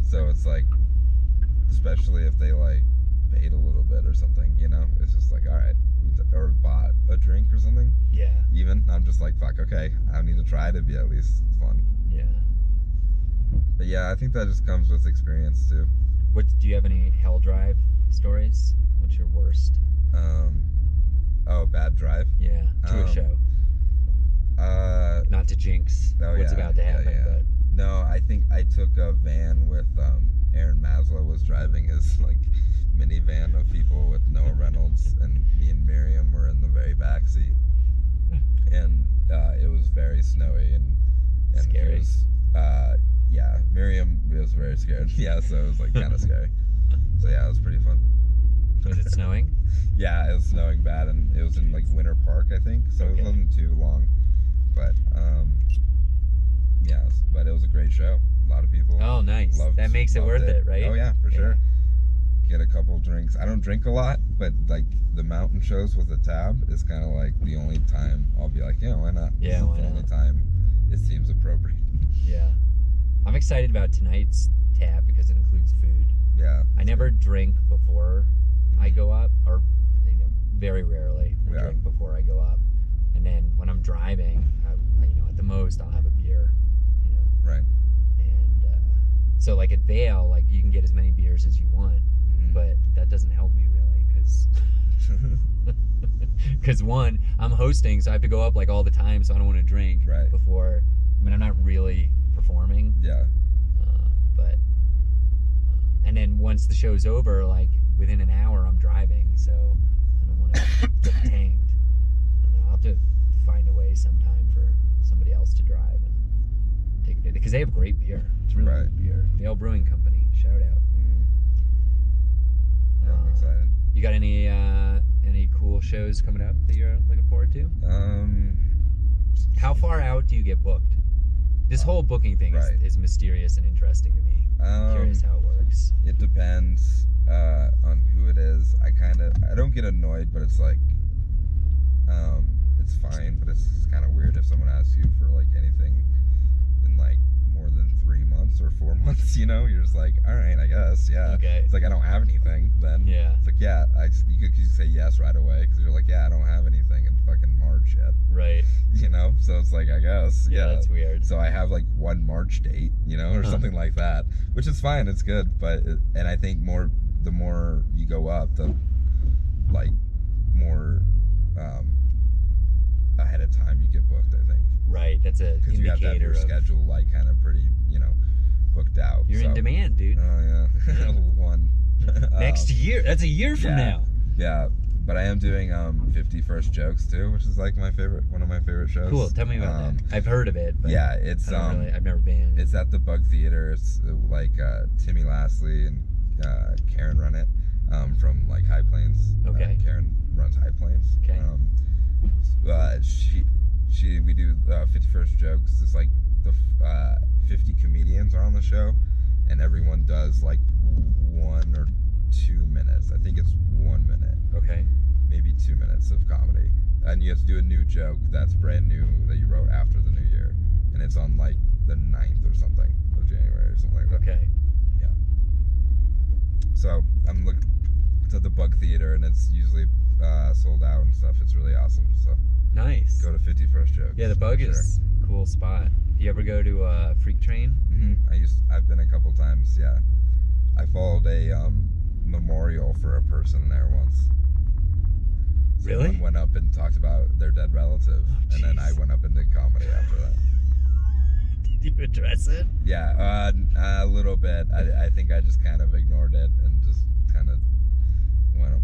So it's like, especially if they like paid a little bit or something, it's just like, all right, or bought a drink or something. Yeah. Even I'm just like, fuck, okay, I need to try to be at least fun. Yeah. But yeah, I think that just comes with experience too. Do you have any hell drive stories? What's your worst? Bad drive. Yeah. To a show. Not to jinx what's about to happen, but No, I think I took a van with Aaron Maslow was driving his like minivan of people with Noah Reynolds, and me and Miriam were in the very back seat, and it was very snowy and scary. It was, Miriam was very scared. Yeah, so it was like kind of scary. So yeah, it was pretty fun. Was it snowing? Yeah, it was snowing bad, and it was in like Winter Park, I think. So Okay. it wasn't too long, but but it was a great show. A lot of people. Oh, nice. That makes it loved worth it, right? Oh yeah, for Yeah. sure. Get a couple drinks. I don't drink a lot, but like the mountain shows with a tab is kind of like the only time I'll be like, yeah, why not? Yeah, This is why the not? only time it seems appropriate. Yeah. I'm excited about tonight's tab because it includes food. Yeah. I never drink before I go up, or very rarely I Yeah. drink before I go up. And then when I'm driving, at the most I'll have a beer, Right. And so like at Vail, like you can get as many beers as you want, Mhm. but that doesn't help me really because one, I'm hosting, so I have to go up like all the time, so I don't want to drink Right. before. I'm not really performing. Yeah. And then once the show's over, like within an hour, I'm driving, so I don't want to get tanked. I don't know. I'll have to find a way sometime for somebody else to drive and take a day, because they have great beer. It's really Right. good beer. Vail Brewing Company, shout out. Mhm. Yeah, I'm excited. You got any cool shows coming up that you're looking forward to? How far out do you get booked? This whole booking thing Right. is mysterious and interesting to me. Curious how it works. It depends on who it is. I don't get annoyed, but it's like, it's fine, but it's kind of weird if someone asks you for like anything in like more than 3 months or 4 months, you're just like, all right, I guess, yeah. Okay. It's like, I don't have anything then. Yeah. It's like, yeah, you could say yes right away, because you're like, yeah, I don't have anything in fucking March yet. Right. So it's like, I guess, Yeah, that's weird. So I have like one March date, or something like that, which is fine. It's good, and I think the more you go up, the like more ahead of time you get booked. I think Right. That's a because you have to have indicator your of schedule like kind of pretty, booked out. you're in demand, dude. Oh yeah, one. Next year. That's a year from yeah. now. Yeah, but I am doing 50 First Jokes too, which is like one of my favorite shows. Cool. Tell me about that. I've heard of it, but Yeah, it's I've never been. It's at the Bug Theater. It's like Timmy Lastly and Karen run it from like High Plains. Okay. Karen runs High Plains. Okay. We do 51st Jokes. It's like the 50 comedians are on the show, and everyone does like 1 or 2 minutes. I think it's 1 minute. Okay. Maybe 2 minutes of comedy, and you have to do a new joke that's brand new that you wrote after the new year, and it's on like the 9th or something of January or something like that. Okay. Yeah. So I'm It's at the Bug Theater, and it's usually sold out and stuff. It's really awesome. So Nice. go to 51st Jokes. Yeah, the Bug for sure. is a cool spot. You ever go to Freak Train? I've been a couple times. Yeah, I followed a memorial for a person there once. Really? Someone went up and talked about their dead relative, and then I went up and did comedy after that. Did you address it? Yeah, a little bit. I think I just kind of ignored it and just kind of went up,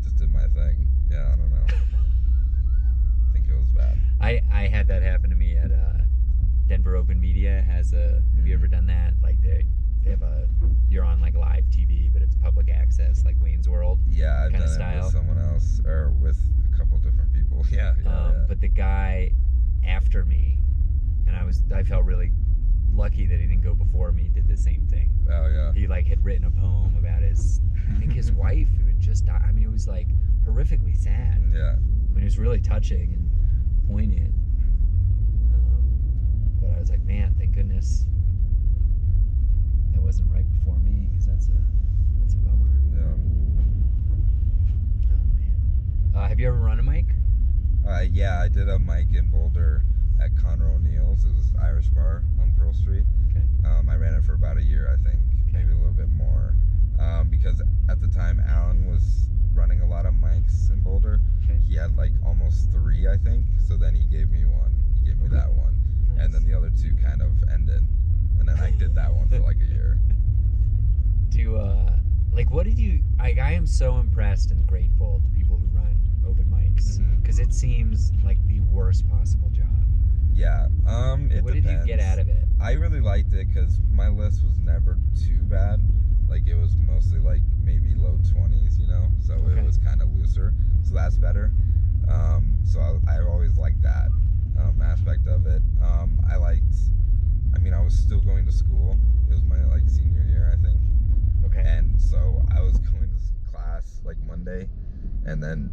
just did my thing. Yeah, I don't know. I think it was bad. I had that happen to me at Denver Open Media has a. Have you ever done that? Like they have a. You're on like live TV, but it's public access, like Wayne's World. Yeah, I've kinda done style. it with someone else or with a couple different people. Yeah. But the guy after me, and I felt really lucky that he didn't go before me, did the same thing. Oh yeah. He like had written a poem about I think his wife who had just died. I mean, it was like horrifically sad. Yeah. I mean, it was really touching and poignant. But I was like, man, thank goodness that wasn't right before me, because that's a bummer. Yeah. Oh man. Have you ever run a mic? Yeah, I did a mic in Boulder at Conroe O'Neill's. It was Irish Bar on Pearl Street. Okay. I ran it for about a year, I think, maybe a little bit more, because at the time Alan was running a lot of mics in Boulder. Okay. He had like almost 3, I think. So then he gave me one. He gave me that one, Nice. and then the other 2 kind of ended, and then I did that one for like a year. What did you? I am so impressed and grateful to people who run open mics, because it seems like the worst possible job. Yeah. What did you get out of it? I really liked it because my list was never too bad. Like it was mostly like maybe low 20s, you know. So Okay. it was kind of looser. So that's better. So I always liked that aspect of it. I was still going to school. It was my like senior year, I think. Okay. And so I was going to class like Monday, and then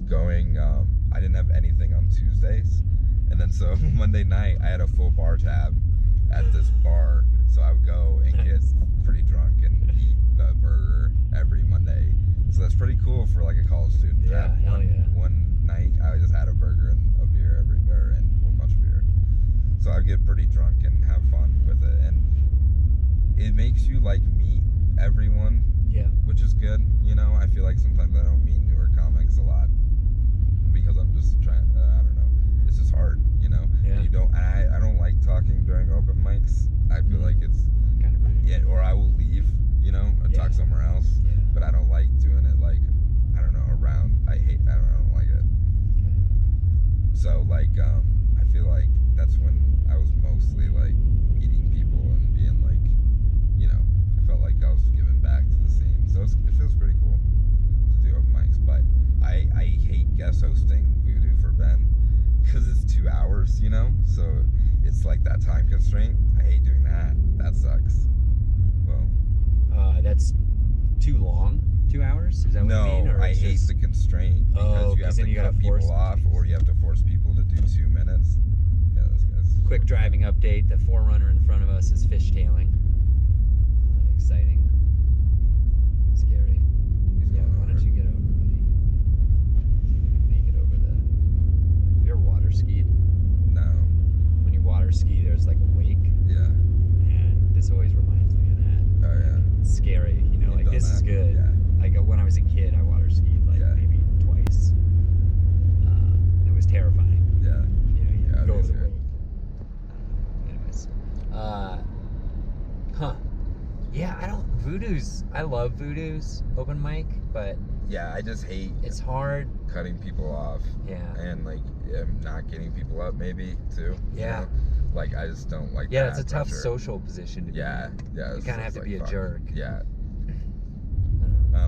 going. I didn't have anything on Tuesdays, and then so Monday night I had a full bar tab at this bar. So I would go and get pretty drunk and eat the burger every Monday. So that's pretty cool for like a college student. to Yeah, have hell yeah. One night I just had a burger and a beer and one bunch of beer. So I get pretty drunk and have fun with it, and it makes you like meet everyone. Yeah. Which is good, you know. I feel like sometimes I don't meet newer comics a lot because I'm just trying. I don't know. It's just hard, you know. Yeah. I don't like talking during open mics. I feel like it's Kind of rude. yeah, or I will leave, you know, and Yeah. talk somewhere else. Yeah. But I don't like doing it like I don't know around. I don't like it. So like I feel like that's when I was mostly like meeting people and being like, you know, I felt like I was giving back to the scene. So it feels pretty cool to do open mics. But I hate guest hosting Voodoo for Ben because it's 2 hours, you know. So it's like that time constraint. I hate doing that. That sucks. Well, That's too long. 2 hours? Is that what you mean? no, Or I it's hate just- the constraint Oh, because you 'cause have then to you gotta cut force people them to off, do or you have to force people to do 2 minutes. Yeah, this guy's Quick driving update. The 4Runner in front of us is fishtailing. Exciting. Scary. He's Yeah, going why over. don't you get over, buddy? See if we can make it over the... Have you ever water skied? No. When you water ski, there's like a wake, Yeah. and this always reminds me of that. Oh yeah. It's scary, you know, You've like done this is that? good. Yeah. Like when I was a kid, I water skied like Yeah. maybe twice. It was terrifying. Yeah. You know, you Yeah, go it over is the good. wake. Anyways. Yeah, I love Voodoo's open mic, but Yeah, I just hate it's hard. cutting people off Yeah. and like not getting people up maybe too. you Yeah. know? Like I just don't like Yeah, that it's a tough pressure. social position to be Yeah. in. Yeah. You it's kind of have just to like, be a fuck. jerk. Yeah.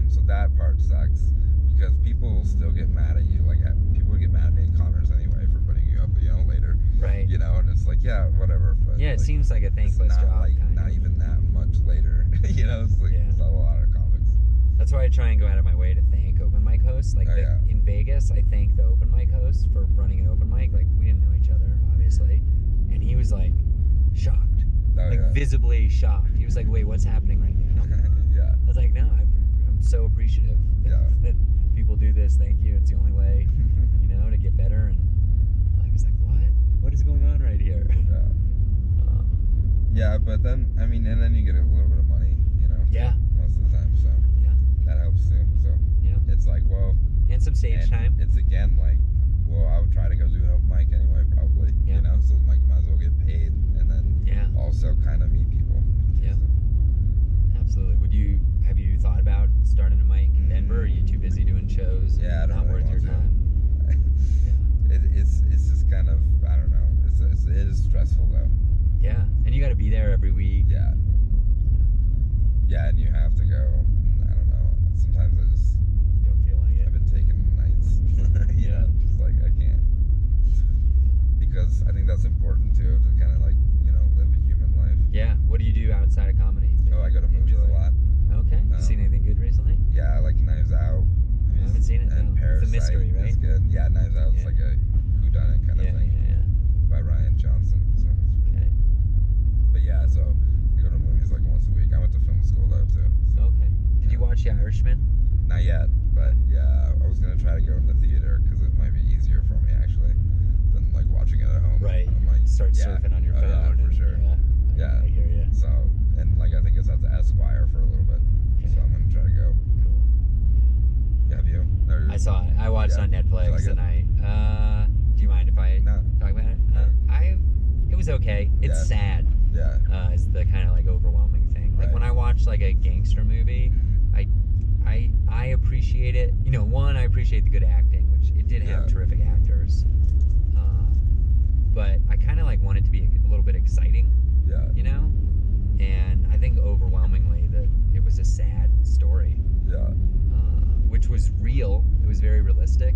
So that part sucks because people will still get mad at you. Like people get mad at me at Connors anyway for putting you up, you know, later. Right. You know, and it's like, yeah, whatever. But Yeah, it like, seems like a it's thankless not job. like kind not of. even that much later. You know, it's like Yeah. it's not a lot of comics. That's why I try and go out of my way to thank open mic hosts. Like Oh, yeah. in Vegas, I thank the open mic host for running an open mic. Like we didn't know each other, obviously, and he was like shocked, Oh, like yeah. visibly shocked. He was like, "Wait, what's happening right now?" Yeah. I was like, "No, I'm so appreciative that people do this. Thank you. It's the only way, to get better. And I was like, what is going on right here? Yeah, but then and then you get a little bit of money, Yeah. most of the time, so Yeah. that helps too. So Yeah. it's like, well, And some stage time. It's again like, well, I would try to go do an open mic anyway, probably. Yeah. So like, might as well get paid and then also kind of meet people. Yeah. Absolutely. Have you thought about starting a mic in Denver? Or are you too busy doing shows? Yeah, I don't not really worth your want to. time. It's just kind of, I don't know. It is stressful though. Yeah, and you got to be there every week. Yeah. Yeah, and you have to go. I don't know. Sometimes You don't feel like it. I've been taking nights. Just like I can't. Because I think that's important too, to kind of like, live a human life. Yeah. What do you do outside of comedy? Oh, I go to movies a lot. Okay. You seen anything good recently? Yeah, I like Knives Out. I haven't seen it. And No. Parasite. It's a mystery, right? It's good. Yeah, Knives Out is like a whodunit kind of thing by Ryan Johnson. So Okay. but yeah, so I go to movies like once a week. I went to film school though too. Okay. Did you watch The Irishman? Not yet, but yeah, I was gonna try to go in the theater because it might be easier for me actually than like watching it at home. Right. I'm like, Start surfing on your phone. Yeah, for sure. I hear you. So and like I think it's at the Esquire for a little bit, so I'm gonna try to go. Cool. Yeah, have you? Or, I saw it. I watched it on Netflix, like it? and do you mind if I talk about it? It was okay. It's sad. Yeah. Is the kind of like overwhelming thing. Like when I watch like a gangster movie, I appreciate it. One, I appreciate the good acting, which it did have terrific actors. But I kind of like want it to be a little bit exciting. Yeah. And I think overwhelmingly that it was a sad story. Yeah. Which was real. It was very realistic.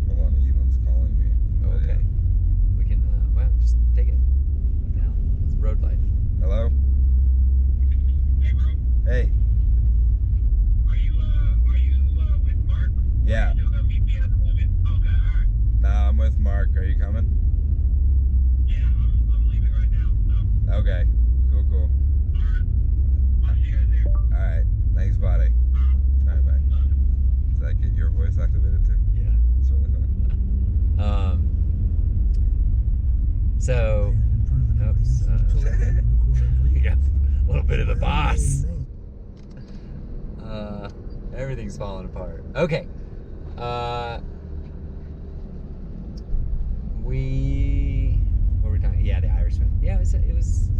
Hold on, Evelyn's calling me. Oh, okay. We can, just take it. What the hell? It's road life. Hello? Hey, bro. Hey. Are you with Mark? Yeah. Or are you still gonna meet me at 11? Okay, alright. Nah, I'm with Mark. Are you coming? Yeah, I'm leaving right now, so. Okay. Cool. Alright. I'll see you guys there. Alright. Thanks, buddy. Alright, bye. Does that get your voice activated too? Yeah. That's really funny. So, oops, we got a little bit of the boss. Everything's falling apart. Okay. What were we talking? Yeah, The Irishman. Yeah, it was.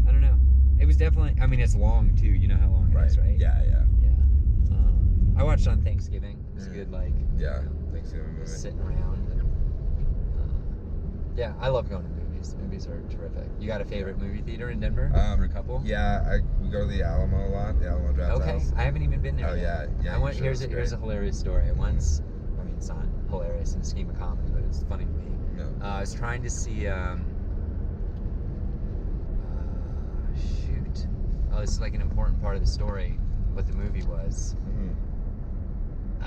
I don't know. It was definitely. I mean, it's long too. You know how long it is, right? Yeah. Yeah. I watched it on Thanksgiving. It was a good, like. Yeah. Thanksgiving movie. Sitting around. And, yeah, I love going to movies. Movies are terrific. You got a favorite movie theater in Denver? Or a couple? Yeah, we go to the Alamo a lot. The Alamo Draft Okay, House. I haven't even been there. Oh yet. yeah. I went. Here's a hilarious story. It's not hilarious in the scheme of comedy, but it's funny to me. No. I was trying to see. Shoot. Oh, this is like an important part of the story. What the movie was.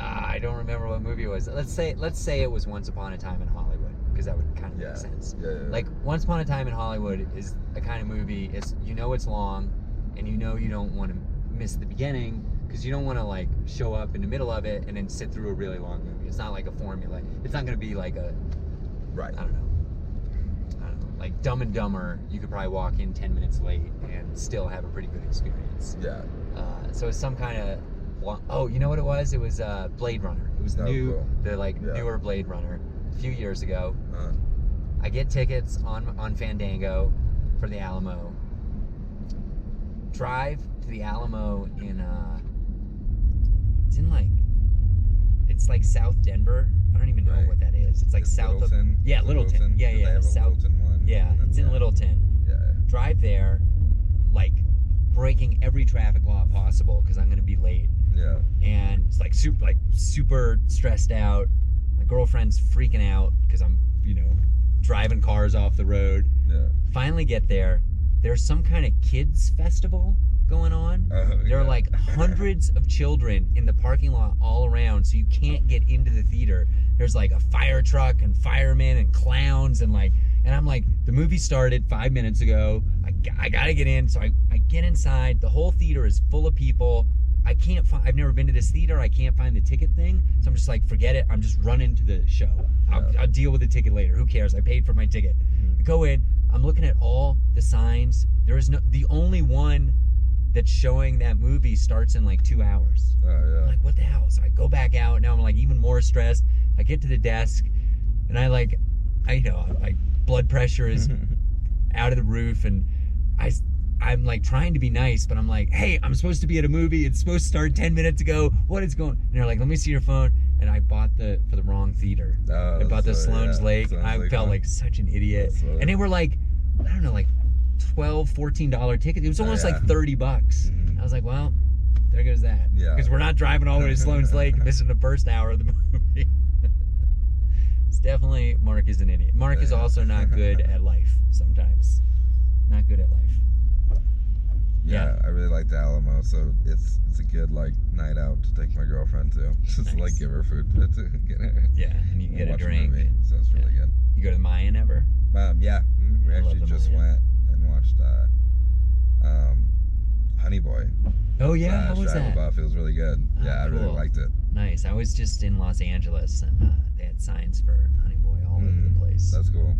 I don't remember what movie it was. Let's say it was Once Upon a Time in Hollywood, because that would kind of make sense. Yeah. Like Once Upon a Time in Hollywood is a kind of movie. It's it's long, and you don't want to miss the beginning because you don't want to like show up in the middle of it and then sit through a really long movie. It's not like a formula. It's not going to be like a Right. I don't know. Like Dumb and Dumber, you could probably walk in 10 minutes late and still have a pretty good experience. Yeah. So it's some kind of. Oh, you know what it was? It was Blade Runner. It was new, cool. the newer Blade Runner, a few years ago. I get tickets on Fandango for the Alamo. Drive to the Alamo it's like South Denver. I don't even know what that is. It's like south Littleton? of Littleton. Yeah. They have South. a Littleton one. Yeah, it's in Littleton. Yeah. Drive there, like breaking every traffic law possible because I'm going to be late. Yeah. And it's like super stressed out. My girlfriend's freaking out because I'm, driving cars off the road. Yeah. Finally get there. There's some kind of kids festival going on. There are like hundreds of children in the parking lot all around, so you can't get into the theater. There's like a fire truck and firemen and clowns and I'm like, the movie started 5 minutes ago. I gotta get in, so I get inside. The whole theater is full of people. I can't find, I've never been to this theater. I can't find the ticket thing. So I'm just like, forget it. I'm just running to the show. I'll deal with the ticket later. Who cares? I paid for my ticket. I go in. I'm looking at all the signs. The only one that's showing that movie starts in like 2 hours. Oh, yeah. I'm like, what the hell? So I go back out. Now I'm like even more stressed. I get to the desk and my blood pressure is out of the roof, and I'm like trying to be nice, but I'm like, hey, I'm supposed to be at a movie. It's supposed to start 10 minutes ago. What is going on? And they're like, let me see your phone. And I bought for the wrong theater. I bought the Sloan's Lake. I felt like such an idiot. And they were like, I don't know, like $12, $14 ticket. It was almost like $30. I was like, well, there goes that. Yeah. Because we're not driving all the way to Sloan's Lake, missing the first hour of the movie. It's definitely, Mark is an idiot. Mark is also not good at life sometimes. Not good at life. Yeah, I really like the Alamo, so it's a good like night out to take my girlfriend to. Just like give her food to get her. Yeah, and you can get a watch drink. movie, so it's really good. You go to the Mayan ever? Yeah, we actually just went and watched Honey Boy. Oh yeah, how was that? Buff. It was really good. Yeah, I really cool. liked it. Nice. I was just in Los Angeles, and they had signs for Honey Boy all over the place. That's cool.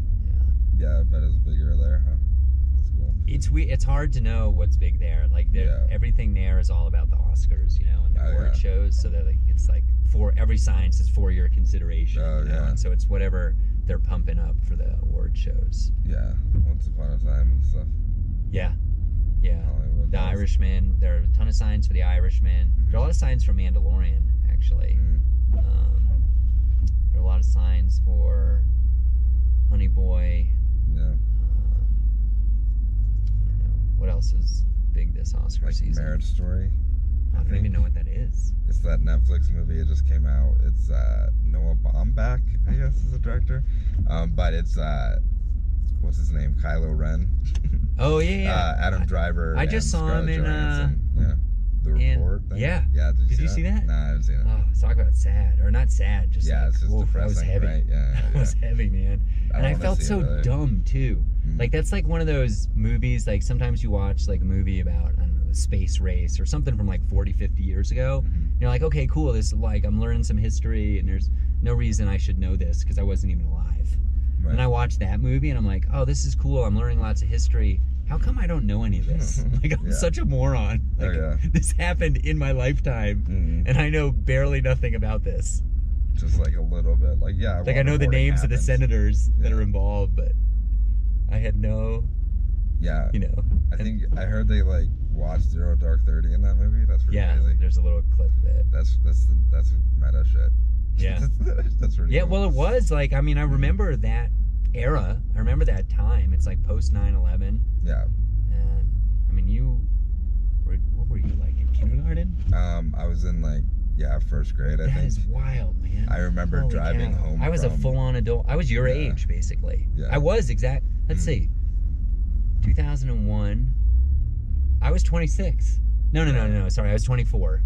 Yeah, I bet it's bigger there, huh? That's cool. It's hard to know what's big there. Like everything there is all about the Oscars, and the award shows. So that it's like for every sign says for your consideration. Oh yeah. And so it's whatever they're pumping up for the award shows. Yeah, Once Upon a Time and stuff. Yeah. Hollywood. The Irishman. There are a ton of signs for The Irishman. There are a lot of signs for Mandalorian, actually. There are a lot of signs for Honey Boy. Yeah. I don't know. What else is big this Oscar season? Marriage Story. I don't even know what that is. It's that Netflix movie. It just came out. It's Noah Baumbach, I guess, is the director. But it's what's his name? Kylo Ren. Oh yeah. Adam Driver. I just saw him in The Report. Thing. Yeah. Did you see that? Nah, I haven't seen it. Oh, talk about sad, or not sad, just it's just depressing. That was heavy. Right? Yeah. That was heavy, man. And I felt so dumb too. Like that's like one of those movies. Like sometimes you watch like a movie about the space race or something from like 40, 50 years ago. You're like, okay, cool. This like I'm learning some history, and there's no reason I should know this because I wasn't even alive. Right. And I watched that movie, and I'm like, oh, this is cool. I'm learning lots of history. How come I don't know any of this? Like I'm such a moron. Like this happened in my lifetime, and I know barely nothing about this. Just like a little bit, like I know the names of the senators that are involved, but I had no. Yeah. I think I heard they like watched Zero Dark 30 in that movie. That's pretty crazy. There's a little clip of it. That's meta shit. Yeah. That's pretty. Yeah. Cool. Well, it was like I remember that era. I remember that time. It's like post 9/11. Yeah. And what were you like in kindergarten? I was in like first grade. I think. That is wild, man. I remember driving home. I was a full-on adult. I was your age, basically. Yeah. I was Let's see. 2001. I was 26. No. Sorry, I was 24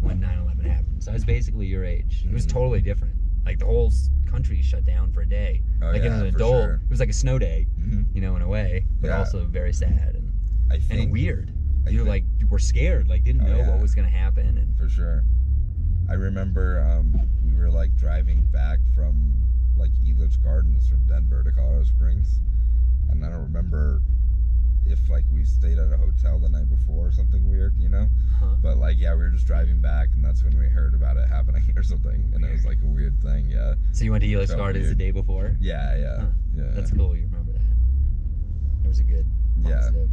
when 9/11 happened. So I was basically your age. It was totally different. Like the whole country shut down for a day. As an adult, it was like a snow day, in a way, but also very sad and weird. You were scared, like didn't know what was gonna happen. And for sure. I remember we were like driving back from like Elitch Gardens from Denver to Colorado Springs, and I don't remember if like we stayed at a hotel the night before or something weird, but like we were just driving back, and that's when we heard about it happening or something, and it was like a weird thing. So you went to Elitch Gardens the day before? Yeah. That's cool. You remember that? It was a good positive.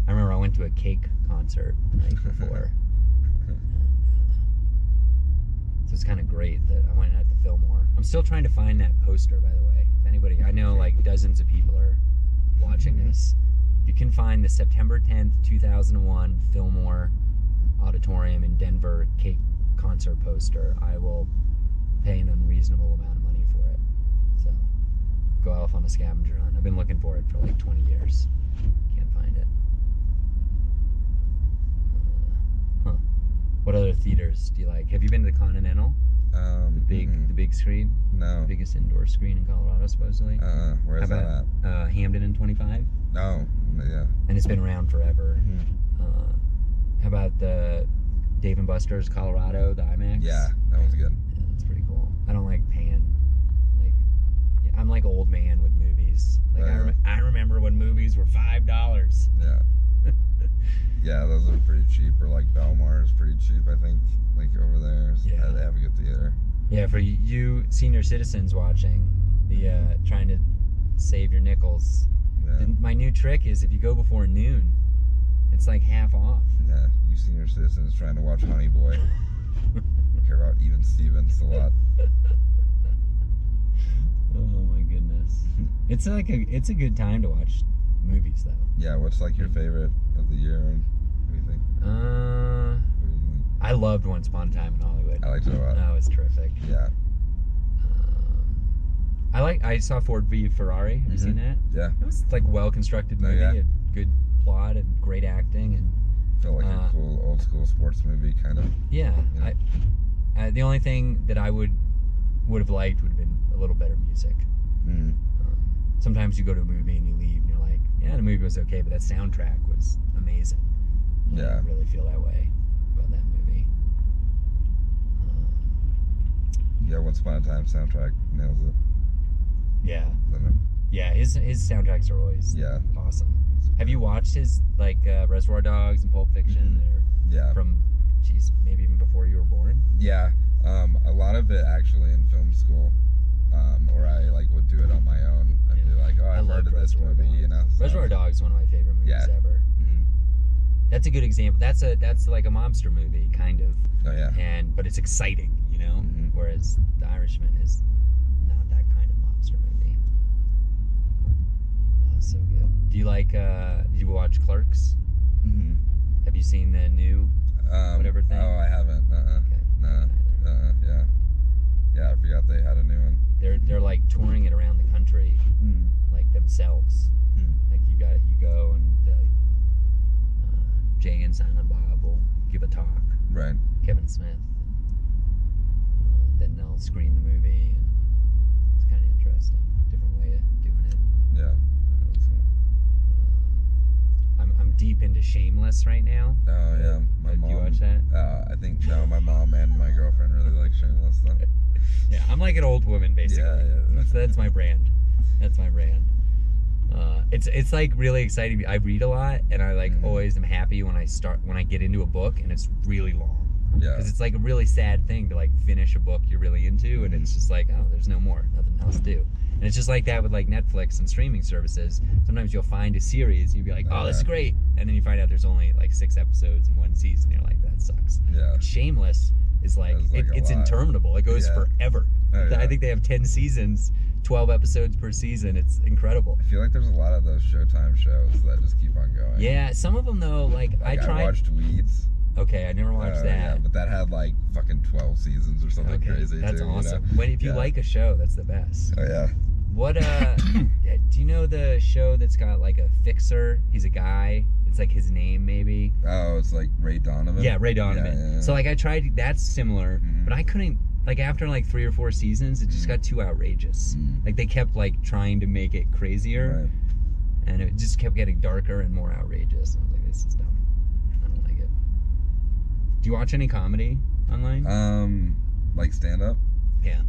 I remember I went to a Cake concert the night before. So it's kind of great that I went at the Fillmore. I'm still trying to find that poster, by the way. If anybody, I know like dozens of people are watching this. You can find the September 10th, 2001 Fillmore Auditorium in Denver Cake concert poster. I will pay an unreasonable amount of money for it. So go off on a scavenger hunt. I've been looking for it for like 20 years. Can't find it. What other theaters do you like? Have you been to the Continental? The big big screen? No. The biggest indoor screen in Colorado, supposedly. Where's How that about, at? Hamden and 25. No. Yeah. And it's been around forever. Hmm. How about the Dave & Buster's Colorado, the IMAX? Yeah, that one's good. Yeah, that's pretty cool. I don't like paying. Like, yeah, I'm like old man with movies. Like I remember when movies were $5. Yeah. Yeah, those are pretty cheap. Or like Belmar is pretty cheap, I think. Like over there. Yeah. They have a good theater. Yeah, for you senior citizens watching, the trying to save your nickels. Yeah. My new trick is if you go before noon, it's like half off. Yeah. You senior citizens trying to watch Honey Boy. Care about Even Stevens a lot. Oh my goodness. It's a good time to watch movies though. Yeah, what's like your favorite of the year? And what do you think? What do you think? I loved Once Upon a Time in Hollywood. I liked it a lot. Oh, it's terrific. Yeah. I saw Ford v Ferrari. Have you seen that? Yeah. It was like a well-constructed Oh, movie, yeah. a good plot and great acting, and Felt like a cool old school sports movie kind of. yeah. Yeah. The only thing that I would have liked would have been a little better music. Mm. Sometimes you go to a movie and you leave and you're like, yeah, the movie was okay, but that soundtrack was amazing. And Yeah. I really feel that way about that movie. Yeah, Once Upon a Time soundtrack nails it. Yeah. Doesn't it? Yeah, his soundtracks are always Yeah. awesome. Have you watched his like Reservoir Dogs and Pulp Fiction, or Yeah. from, geez, maybe even before you were born? Yeah. A lot of it actually in film school, or I like would do it on my own. I'd be like, oh, I've heard of this Reservoir movie, Dogs. you know. So- Reservoir Dogs is one of my favorite movies Yeah. ever. Mhm. That's a good example. That's like a mobster movie, kind of. Oh yeah. But it's exciting, you know. Mhm. Whereas The Irishman is not that kind of mobster movie. Oh, so good. Do you like? Did you watch Clerks? Mhm. Have you seen the new whatever thing? Oh, I haven't. Okay. No. Neither. Yeah. Yeah, I forgot they had a new one. They're like touring it around the country, like themselves. Like you go and Jay and Silent Bob will give a talk. Right. Kevin Smith. And, then they'll screen the movie, and it's kind of interesting. Different way of doing it. Yeah. That's cool. I'm deep into Shameless right now. Oh yeah. My Do mom. you watch that? I think no. My mom and my girlfriend really like Shameless though. Yeah, I'm like an old woman basically. Yeah. That's my brand. That's my brand. It's like really exciting. I read a lot, and I like always am happy when I get into a book and it's really long. Yeah. Because it's like a really sad thing to like finish a book you're really into, and it's just like, oh, there's no more, nothing else to do. And it's just like that with like Netflix and streaming services. Sometimes you'll find a series, and you'll be like, oh, this is great, and then you find out there's only like 6 episodes in one season. And you're like, that sucks. Yeah. But Shameless is like, That's like a it's lot. interminable. It goes Yeah. forever. Oh, yeah. I think they have 10 seasons, 12 episodes per season. It's incredible. I feel like there's a lot of those Showtime shows that just keep on going. Yeah, some of them though, like I tried. I watched Weeds. Okay, I never watched that. Yeah, but that had like fucking 12 seasons or something crazy that's too. awesome. You know? If you like a show, that's the best. Oh yeah. What do you know the show that's got like a fixer? He's a guy. It's like his name maybe. Oh, it's like Ray Donovan. Yeah, Ray Donovan. Yeah. So like I tried. That's similar, but I couldn't. Like after like 3 or 4 seasons, it just got too outrageous. Like they kept like trying to make it crazier, Right. and it just kept getting darker and more outrageous. I was like, this is dumb. I don't like it. Do you watch any comedy online? Like stand up. Yeah.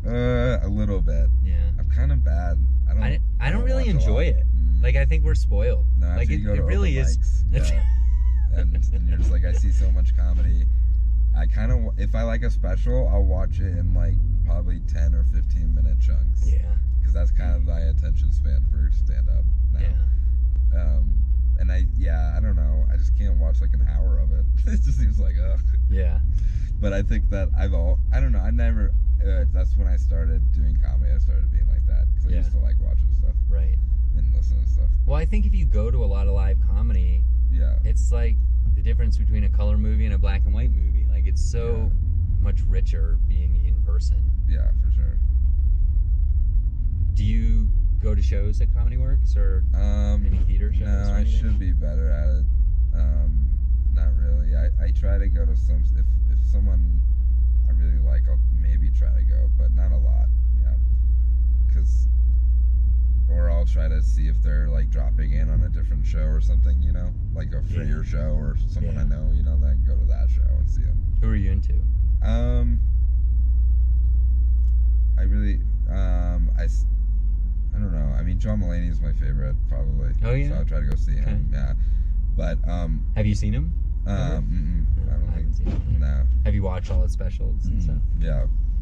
A little bit. Yeah. I'm kind of bad. I don't really watch a enjoy lot. it. Like I think we're spoiled. No, like after you go to really open is. mics, yeah. and you're just like, I see so much comedy. I kind of, if I like a special, I'll watch it in like probably 10 or 15 minute chunks. Yeah. Because that's kind of my attention span for stand up now. Yeah. And I don't know. I just can't watch like an hour of it. It just seems like, ugh. Yeah. But I think that I don't know. I never, that's when I started doing comedy. I started being like that. Because I used to like watching stuff. Right. And listening to stuff. Well, I think if you go to a lot of live comedy, Yeah. it's like the difference between a color movie and a black and white movie. Like it's so much richer being in person. Yeah, for sure. Do you go to shows at Comedy Works or any theater shows? No, or I anything? should be better at it. Not really. I try to go to some, if someone, a really like. I'll maybe try to go, but not a lot. Yeah, or I'll try to see if they're like dropping in on a different show or something, you know, like a freer show or someone I know, you know, then I can go to that show and see them. Who are you into? I really, I don't know. I mean, John Mulaney is my favorite, probably. Oh, yeah? So I'll try to go see him. Yeah, but Have you seen him? I don't haven't think. seen him. No. Have you watched all his specials and stuff?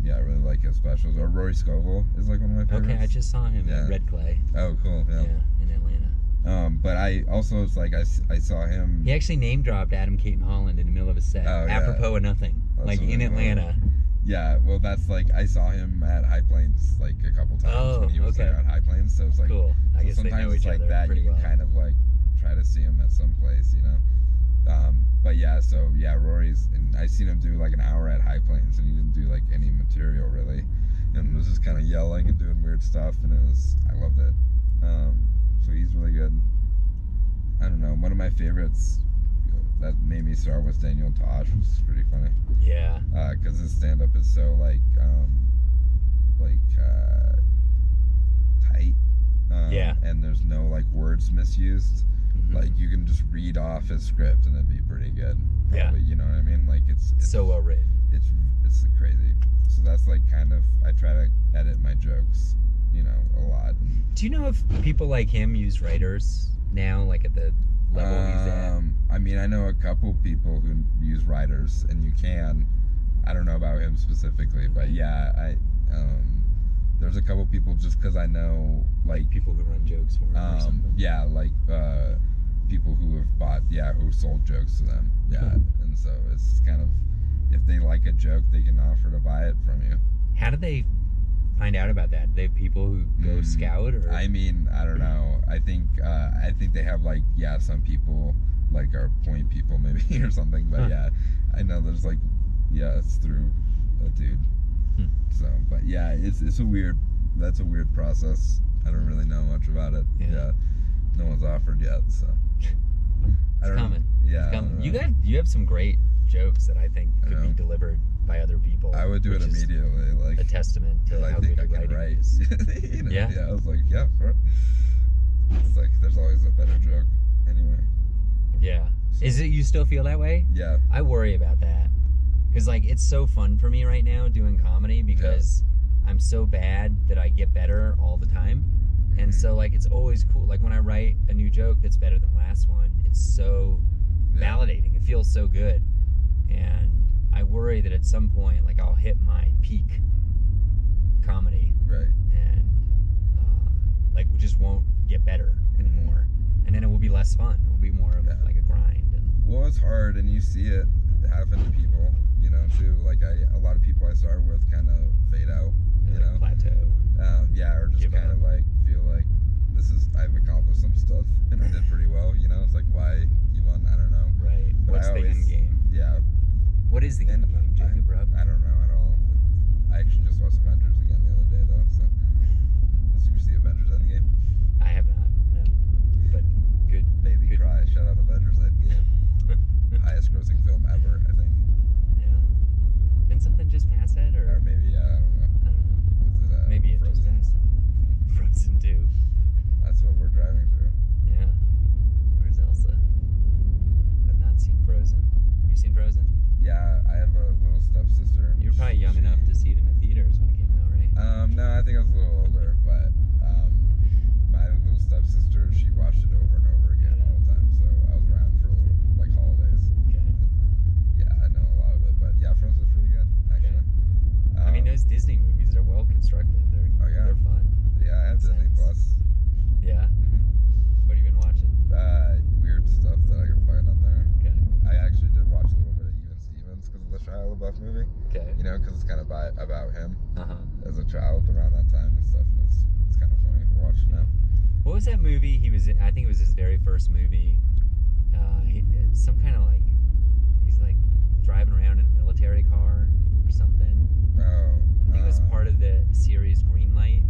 Yeah, I really like his specials. Or Rory Scovel is like one of my favorites. Okay, I just saw him at Red Clay. Oh, cool. Yeah. In Atlanta. But I also was like, I saw him. He actually name dropped Adam Caton Holland in the middle of a set, apropos of nothing, That's like in Atlanta. Yeah, well, that's like I saw him at High Plains like a couple times when he was there at High Plains. So it's like cool. I guess sometimes they know it's each like other that. pretty You can well. kind of like try to see him at some place, you know. But yeah, so yeah, Rory's, and I seen him do like an hour at High Plains, and he didn't do like any material really, and was just kind of yelling and doing weird stuff, and I loved it. So he's really good. I don't know, one of my favorites that made me start was Daniel Tosh, which is pretty funny. Yeah. Because his stand-up is so tight. And there's no like words misused. Mm-hmm. Like you can just read off his script and it'd be pretty good. Probably, Yeah. You know what I mean? Like it's so well written. It's crazy. So that's like kind of, I try to edit my jokes, you know, a lot. Do you know if people like him use writers now, like at the level he's at? I mean, I know a couple people who use writers, and you can. I don't know about him specifically, but yeah, there's a couple people just because I know like people who run jokes for him or something. Yeah, like people who have who sold jokes to them. Yeah, and so it's kind of, if they like a joke, they can offer to buy it from you. How do they find out about that? They have people who go scout, or? I mean, I don't know. I think they have like some people like are point people maybe or something. But yeah, I know there's like it's through a dude. So, but yeah, it's a weird process. I don't really know much about it. Yeah, no one's offered yet, so. It's coming. Yeah, it's coming. You have some great jokes that I think could be delivered by other people. I would do it immediately, like a testament to how good your writing is. You know? Yeah, I was like, sure. It's like there's always a better joke, anyway. Yeah. So, is it, you still feel that way? Yeah. I worry about that, because like it's so fun for me right now doing comedy because I'm so bad that I get better all the time. And so like it's always cool, like when I write a new joke that's better than the last one, it's so validating. It feels so good. And I worry that at some point like I'll hit my peak comedy, right, and like we just won't get better anymore, and then it will be less fun. It will be more of like a grind. And well, it's hard, and you see it happen to people, you know, too. Like a lot of people I start with kind of fade out, you know, plateau. Or just kind of like feel like I've accomplished some stuff and I did pretty well, you know. It's like, why keep on? I don't know. Right. But what's the end game? Yeah. What is the end game, Jacob Rupp? I don't know at all. I actually just watched Avengers again the other day, though. So, did you see Avengers Endgame? I have not. No. But good. Baby good. cry. Shout out Avengers Endgame. Highest grossing film ever, I think. Yeah. Didn't something just pass it, or maybe I don't know. Was it, maybe it Frozen? just passed it. Frozen 2. That's what we're driving through. Yeah. Where's Elsa? I've not seen Frozen. Have you seen Frozen? Yeah, I have a little stepsister. You were probably young enough to see it in the theaters when it came out, right? No, I think I was a little older, but my little stepsister, she watched it over and over again all the time, so I was around for like holidays. Okay. Yeah, I know a lot of it, but yeah, Frozen's pretty good, actually. I mean, those Disney movies are well constructed. They're fun. Yeah, I have Disney Plus. Yeah? What have you been watching? Weird stuff that I can find on there. Okay. I actually did watch a little bit of Even Stevens because of the Shia LaBeouf movie. Okay. You know, because it's kind of about him Uh-huh. as a child around that time and stuff. And it's kind of funny to watch now. What was that movie he was in? I think it was his very first movie. Some kind of like, he's like driving around in a military car or something. Oh. I think it was part of the series Greenlight.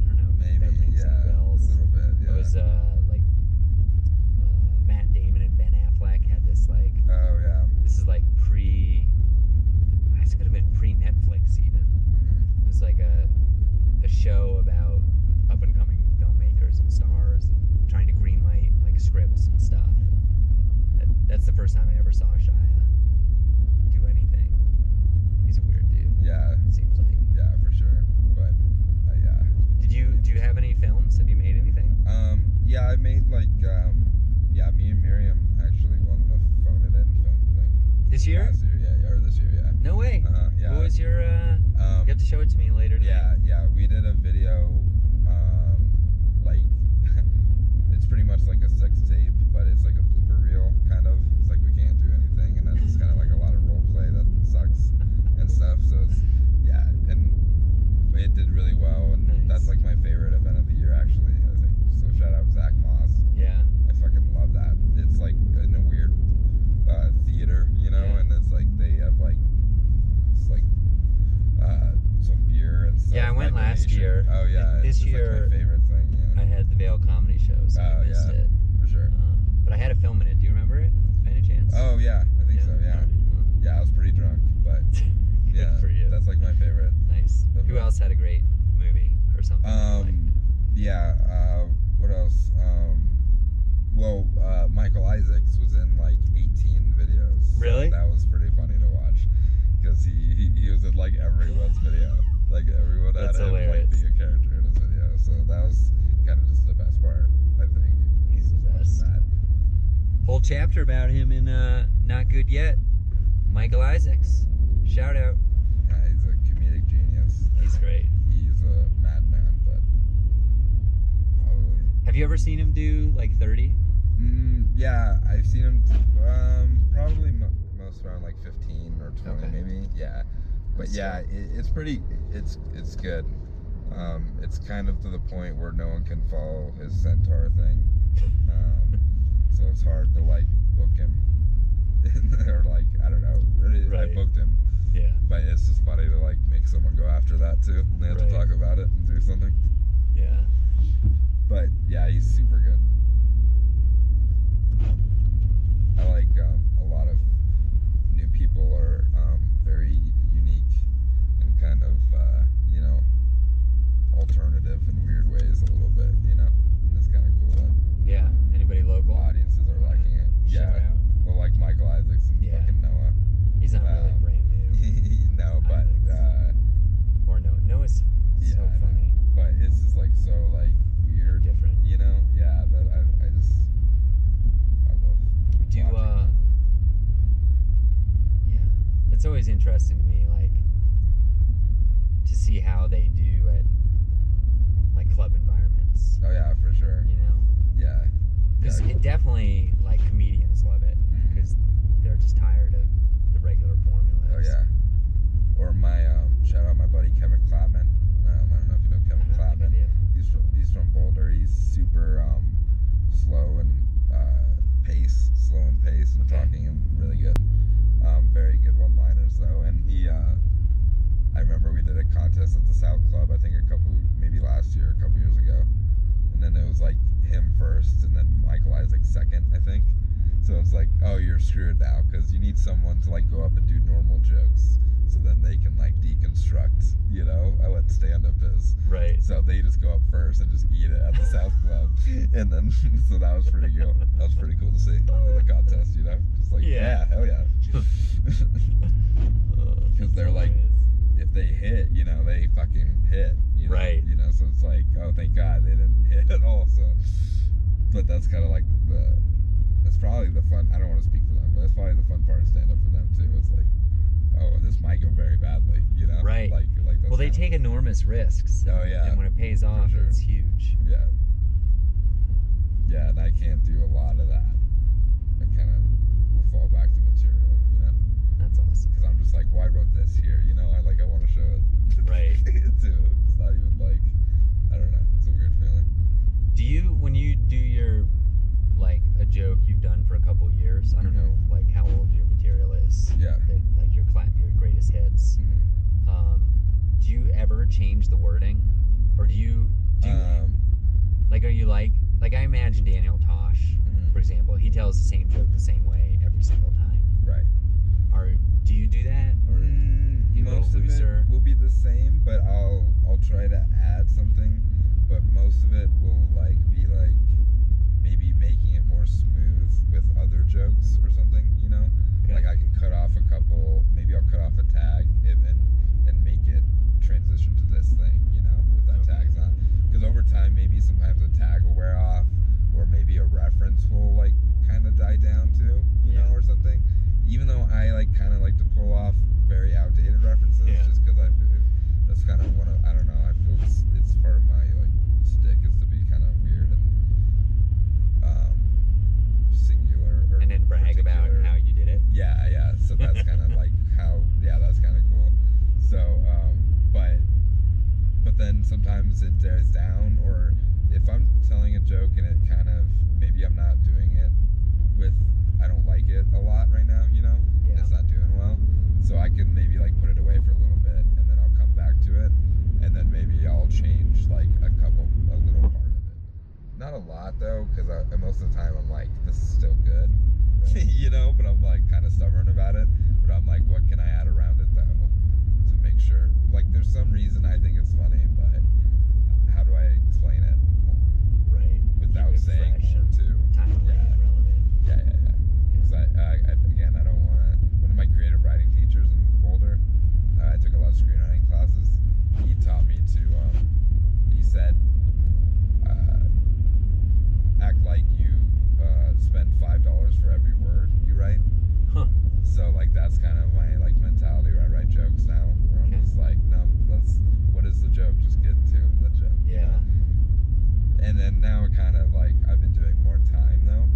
I don't know. Maybe, that rings any bells. a little bit, yeah. It was like Matt Damon and Ben Affleck had this like. Oh, yeah. This is like this could have been pre-Netflix show about up and coming filmmakers and stars, trying to greenlight like scripts and stuff. That's the first time I ever saw Shia do anything. He's a weird dude. Yeah. It seems like. Yeah, for sure. But yeah. Do you have any films? Have you made anything? Yeah, I made like me and Miriam actually won the Phone It In film thing. This year? Last year, yeah, or this year, yeah. No way. Yeah. What was your? You have to show it to me later. Yeah, we did a video, like, it's pretty much like a sex tape, but it's like a blooper reel, kind of. It's like we can't do anything, and then it's kind of like a lot of role play that sucks and stuff, so it's, yeah, and it did really well, and Nice. that's like my favorite event of the year, actually, I think. So shout out Zach Moss. Yeah. I fucking love that. It's like in a weird theater, you know, Yeah. and it's like they have like, it's like some beer and stuff. Yeah, I went last donation. year. Oh yeah, This it's year, like my favorite thing. Yeah, I had the Vail Comedy Show, so I missed yeah. it. for sure. But I had a film in it. Do you remember it, by any chance? Oh yeah, I think so. Yeah, Alright, well, yeah, I was pretty drunk, but good yeah, for you. that's like my favorite. Nice. Of Who it. else had a great movie or something? that you liked? Yeah. What else? Well, Michael Isaacs was in like 18 videos. So Really? that was pretty funny to watch because he was in like everyone's video. Like everyone had That's him like hilarious. be a character in his video. So that was kind of just the best part, I think. He's the best. That. Whole chapter about him in Not Good Yet. Michael Isaacs. Shout out. Yeah, he's a comedic genius. I He's think. great. He's a madman, but probably. Have you ever seen him do like 30? Yeah, I've seen him probably most around like 15 or 20 Okay. maybe. Yeah, but yeah, it's pretty. It's good. It's kind of to the point where no one can follow his centaur thing. So it's hard to like book him, or like I don't know. I Right. booked him, Yeah. but it's just funny to like make someone go after that too. And they have Right. to talk about it and do something. Yeah. But yeah, he's super good. I like a lot of new people are very unique and kind of you know, alternative in weird ways a little bit, you know. And it's kind of cool that Yeah. Anybody local? audiences are liking it. Shout Yeah. out. Well, like Michael Isaacs and Yeah. fucking Noah. He's not really brand new. No, but Or no. Noah's yeah, so I know. funny. But it's just like so like weird, Different. you know. Yeah, that I just I love. Do watching that. yeah. It's always interesting to me, like, to see how they do at like club environments. Oh yeah, for sure. You know, Yeah. because Yeah. it definitely, like, comedians love it Mhm. because they're just tired of the regular formulas. Oh yeah. Or my shout out my buddy Kevin Clapman. I don't know if you know I Kevin don't think I Clapman. do. He's from Boulder. He's super slow and slow and pace and Okay. talking and really good. Very good one-liners though. And he I remember we did a contest at the South Club, I think maybe last year, a couple years ago. And then it was like him first and then Michael Isaacs second, I think. So it's like, oh, you're screwed now because you need someone to like go up and do normal jokes so then they can like deconstruct, you know, what stand-up is. Right. So they just go up first and just eat it at the South Club. And then, so that was pretty cool. That was pretty cool to see in the contest, you know? Just like, Yeah. yeah, hell yeah. Because they're like, if they hit, you know, they fucking hit. You know? Right. You know, so it's like, oh, thank God they didn't hit at all. So, but that's kind of like that's probably the fun. I don't want to speak for them, but that's probably the fun part of stand up for them too. It's like, oh, this might go very badly, you know? Right. Like that's Well, they kinda- take enormous risks. Oh, yeah. And when it pays off, sure. it's huge. Yeah. Yeah, and I can't do a lot of that. I kind of will fall back to material, you know? That's awesome. Because I'm just like, well, I wrote this here, you know? I want to show it. Right. too. It's not even like, I don't know. It's a weird feeling. Do you, when you do your, like, a joke you've done for a couple years, I don't know, like, how old your material is. Yeah. Like, your greatest hits. Do you ever change the wording? Or do you like, are you like I imagine Daniel Tosh, for example, he tells the same joke the same way every single time. Right. Do you do that? Or you a little most of looser? it will be the same, but I'll try to add something, but most of it will like be like maybe making it more smooth with other jokes or something, you know? Okay. Like I can cut off a couple, maybe I'll cut off a tag and make it transition to this thing, you know, if that tag's not. Because over time, maybe sometimes a tag will wear off, or maybe a reference will like kind of die down too, you know, or something. Even though I like kind of like to pull off very outdated references, just because that's kind of one of, I don't know, I feel it's part of my like stick is to be kind of weird and singular or And then brag about particular. how you did it. Yeah. So that's kind of like how, that's kind of cool. So, but then sometimes it tears down, or if I'm telling a joke and it kind of, maybe I'm not doing it with, I don't like it a lot right now, you know? Yeah. It's not doing well. So I can maybe like put it away for a little bit and then I'll come back to it. And then maybe I'll change like a little part of it. Not a lot though, because most of the time I'm like, this is still good, you know? But I'm like kind of stubborn about it. But I'm like, what can I add around it though to make sure? Like, there's some reason I think it's funny, but how do I explain it more? Right. Without Keep it saying fresh more and too. timely Yeah. and relevant. Yeah. Because again, I don't want to. One of my creative writing teachers in Boulder, I took a lot of screenwriting classes. He taught me to. He said, act like you spend $5 for every word you write. Huh. So like that's kind of my like mentality where I write jokes now. Where I'm just like, no, what is the joke? Just get to the joke. Yeah. And then now it kind of like I've been doing more time though.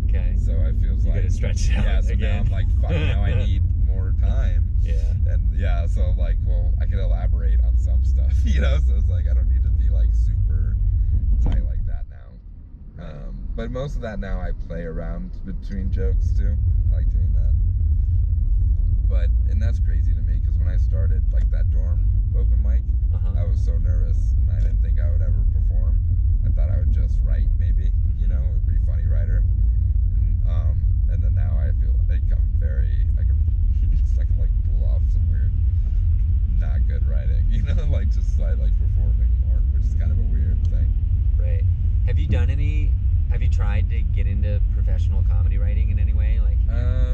Okay. So it feels You like gotta stretch it out yeah. So again. now I'm like, fuck. Now I need more time. Yeah. And yeah, so like, well, I can elaborate on some stuff, you know. So it's like I don't need to be like super tight like that now. But most of that now I play around between jokes too. I like doing that. And that's crazy to me because when I started like that dorm open mic, I was so nervous and I didn't think I would ever perform. I thought I would just write maybe, you know, a pretty funny writer. And then now I feel like I'm I can like pull off some weird, not good writing, you know, like just like performing more, which is kind of a weird thing. Right. Have you tried to get into professional comedy writing in any way? Like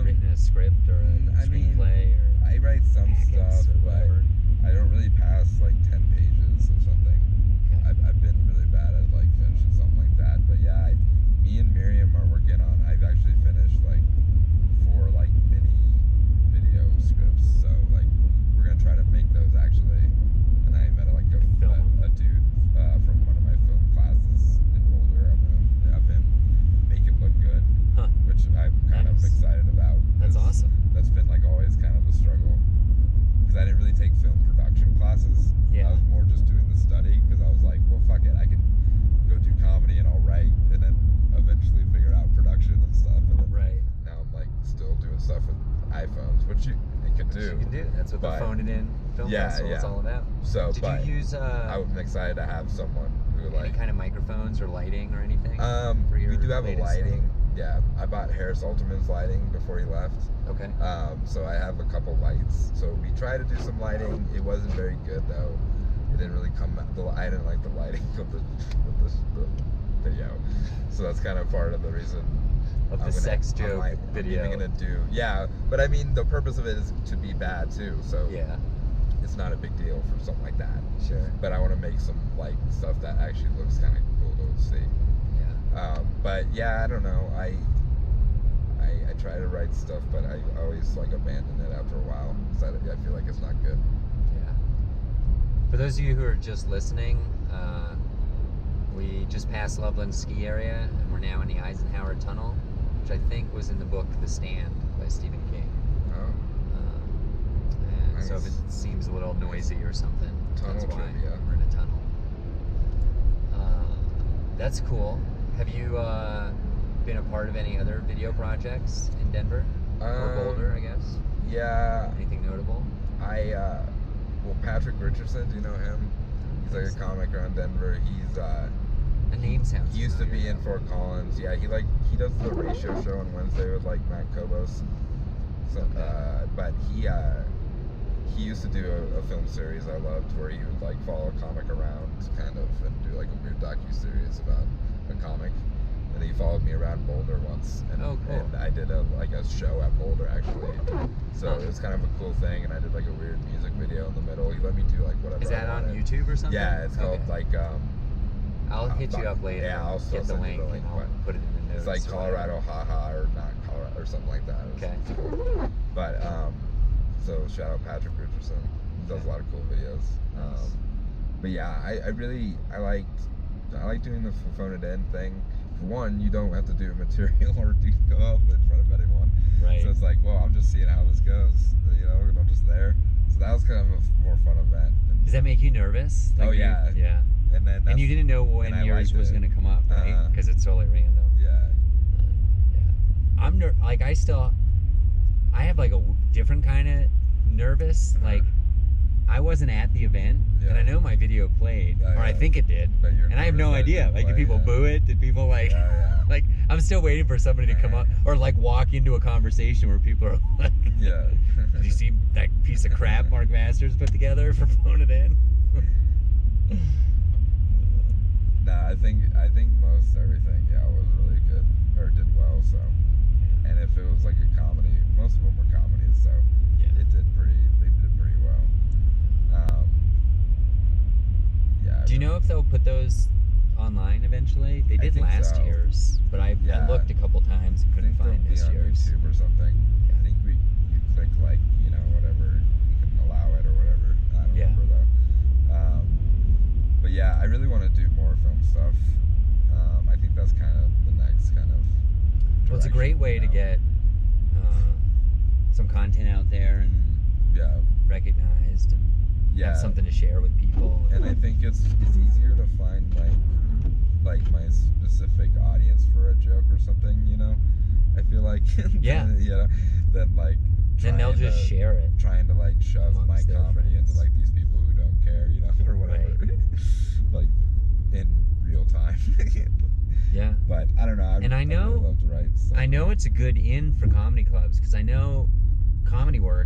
written a script or a screenplay or I write some packets stuff, or but whatever? I don't really pass like 10 pages of something. Okay. I've been really bad at like finishing something like that. But yeah, me and Miriam are working on, I've actually finished like 4 like mini video scripts. So like we're gonna try to make those actually. And I met like a dude from one of my film classes in Boulder. I'm gonna have him make it look good, which I'm kind of excited about. That's awesome. That's been like always kind of the struggle. Because I didn't really take film production classes. Yeah. I was more just doing the study because I was like, well, fuck it, I can go do comedy and I'll write and then eventually figure out production and stuff. And then Right. now I'm like still doing stuff with iPhones, which you can do. You can do. That's what the Phone It In film festival is all about. So, Did but you use I'm excited to have someone who any like. kind of microphones or lighting or anything? For We your do have a latest lighting. thing? Yeah, I bought Harris Ultiman's lighting before he left. Okay. So I have a couple lights. So we tried to do some lighting. It wasn't very good though. It didn't really come out. I didn't like the lighting of the video. So that's kind of part of the reason. Of the sex joke video. I'm even gonna do. Yeah, but I mean the purpose of it is to be bad too. So Yeah. it's not a big deal for something like that. Sure. But I want to make some like stuff that actually looks kind of cool to see. Yeah. But yeah, I don't know. I try to write stuff, but I always like abandon it after a while because I feel like it's not good. Yeah. For those of you who are just listening, we just passed Loveland Ski Area, and we're now in the Eisenhower Tunnel, which I think was in the book The Stand by Stephen King. Oh, And so if it Nice. seems a little noisy or something, Tunnel that's why trivia. we're in a tunnel. That's cool. Have you been a part of any other video projects in Denver? Or Boulder, I guess? Yeah, Anything notable? well, Patrick Richardson, do you know him? He's like a comic around Denver. He's The name sounds he used to be familiar, in Fort Collins. Yeah, he does the ratio show on Wednesday with like Matt Kobos. So, but he used to do a film series I loved where he would like follow a comic around kind of and do like a weird docu-series about a comic. And he followed me around Boulder once, and, Oh, cool. and I did a show at Boulder actually. So it was kind of a cool thing, and I did like a weird music video in the middle. He let me do like whatever. Is that I on wanted. YouTube or something? Yeah, it's called Okay. like I'll hit you up later. Yeah, I'll still get the send link, you the link. and I'll But put it in the notes. it's like or Colorado whatever. Haha or not Colorado or something like that. It was Okay. cool. But so shout out Patrick Richardson. He does a lot of cool videos. Nice. But yeah, I like doing the phone it in thing. For one, you don't have to do material or go up in front of anyone. Right. So it's like, well, I'm just seeing how this goes, you know, and I'm just there. So that was kind of a more fun event. And, Does that make you nervous? Oh, yeah. Yeah. and then And you didn't know when and I yours liked was it. going to come up, right? Uh-uh. Because it's totally random. Yeah. Yeah. I'm like I have like a different kind of nervous. Like I wasn't at the event, and I know my video played, Yeah, or I yeah. think it did, But you're and I have no nervous that it idea. didn't Like, did play, people yeah. boo it? Did people like, Yeah, like? I'm still waiting for somebody to come up, or like walk into a conversation where people are like, yeah. "Did you see that piece of crap Mark Masters put together for Phone It In?" Nah, I think most everything, was really good or did well. So, and if it was like a comedy, most of them were comedies, so Yeah. they did pretty well. Yeah. Do you know if they'll put those online eventually? They I did think last so. year's, but I Yeah. looked a couple times and I couldn't think they'll find be this on year's. YouTube or something. Okay. I think you click like whatever you can allow it or whatever. I don't Yeah. remember though. But yeah, I really want to do more film stuff. I think that's kind of the next kind of. Well, it's a great way to direction, get some content out there and Yeah. recognized and Yeah. have something to share with people. And I think it's easier to find like my specific audience for a joke or something, I feel like Yeah. than like Then they'll trying just to- share it. trying to like shove my amongst their comedy into friends. like these people who don't care, or whatever. Right. Like in real time. Yeah. But I don't know. And I I know- really love to write stuff. I know it's a good in for comedy clubs because I know Comedy Works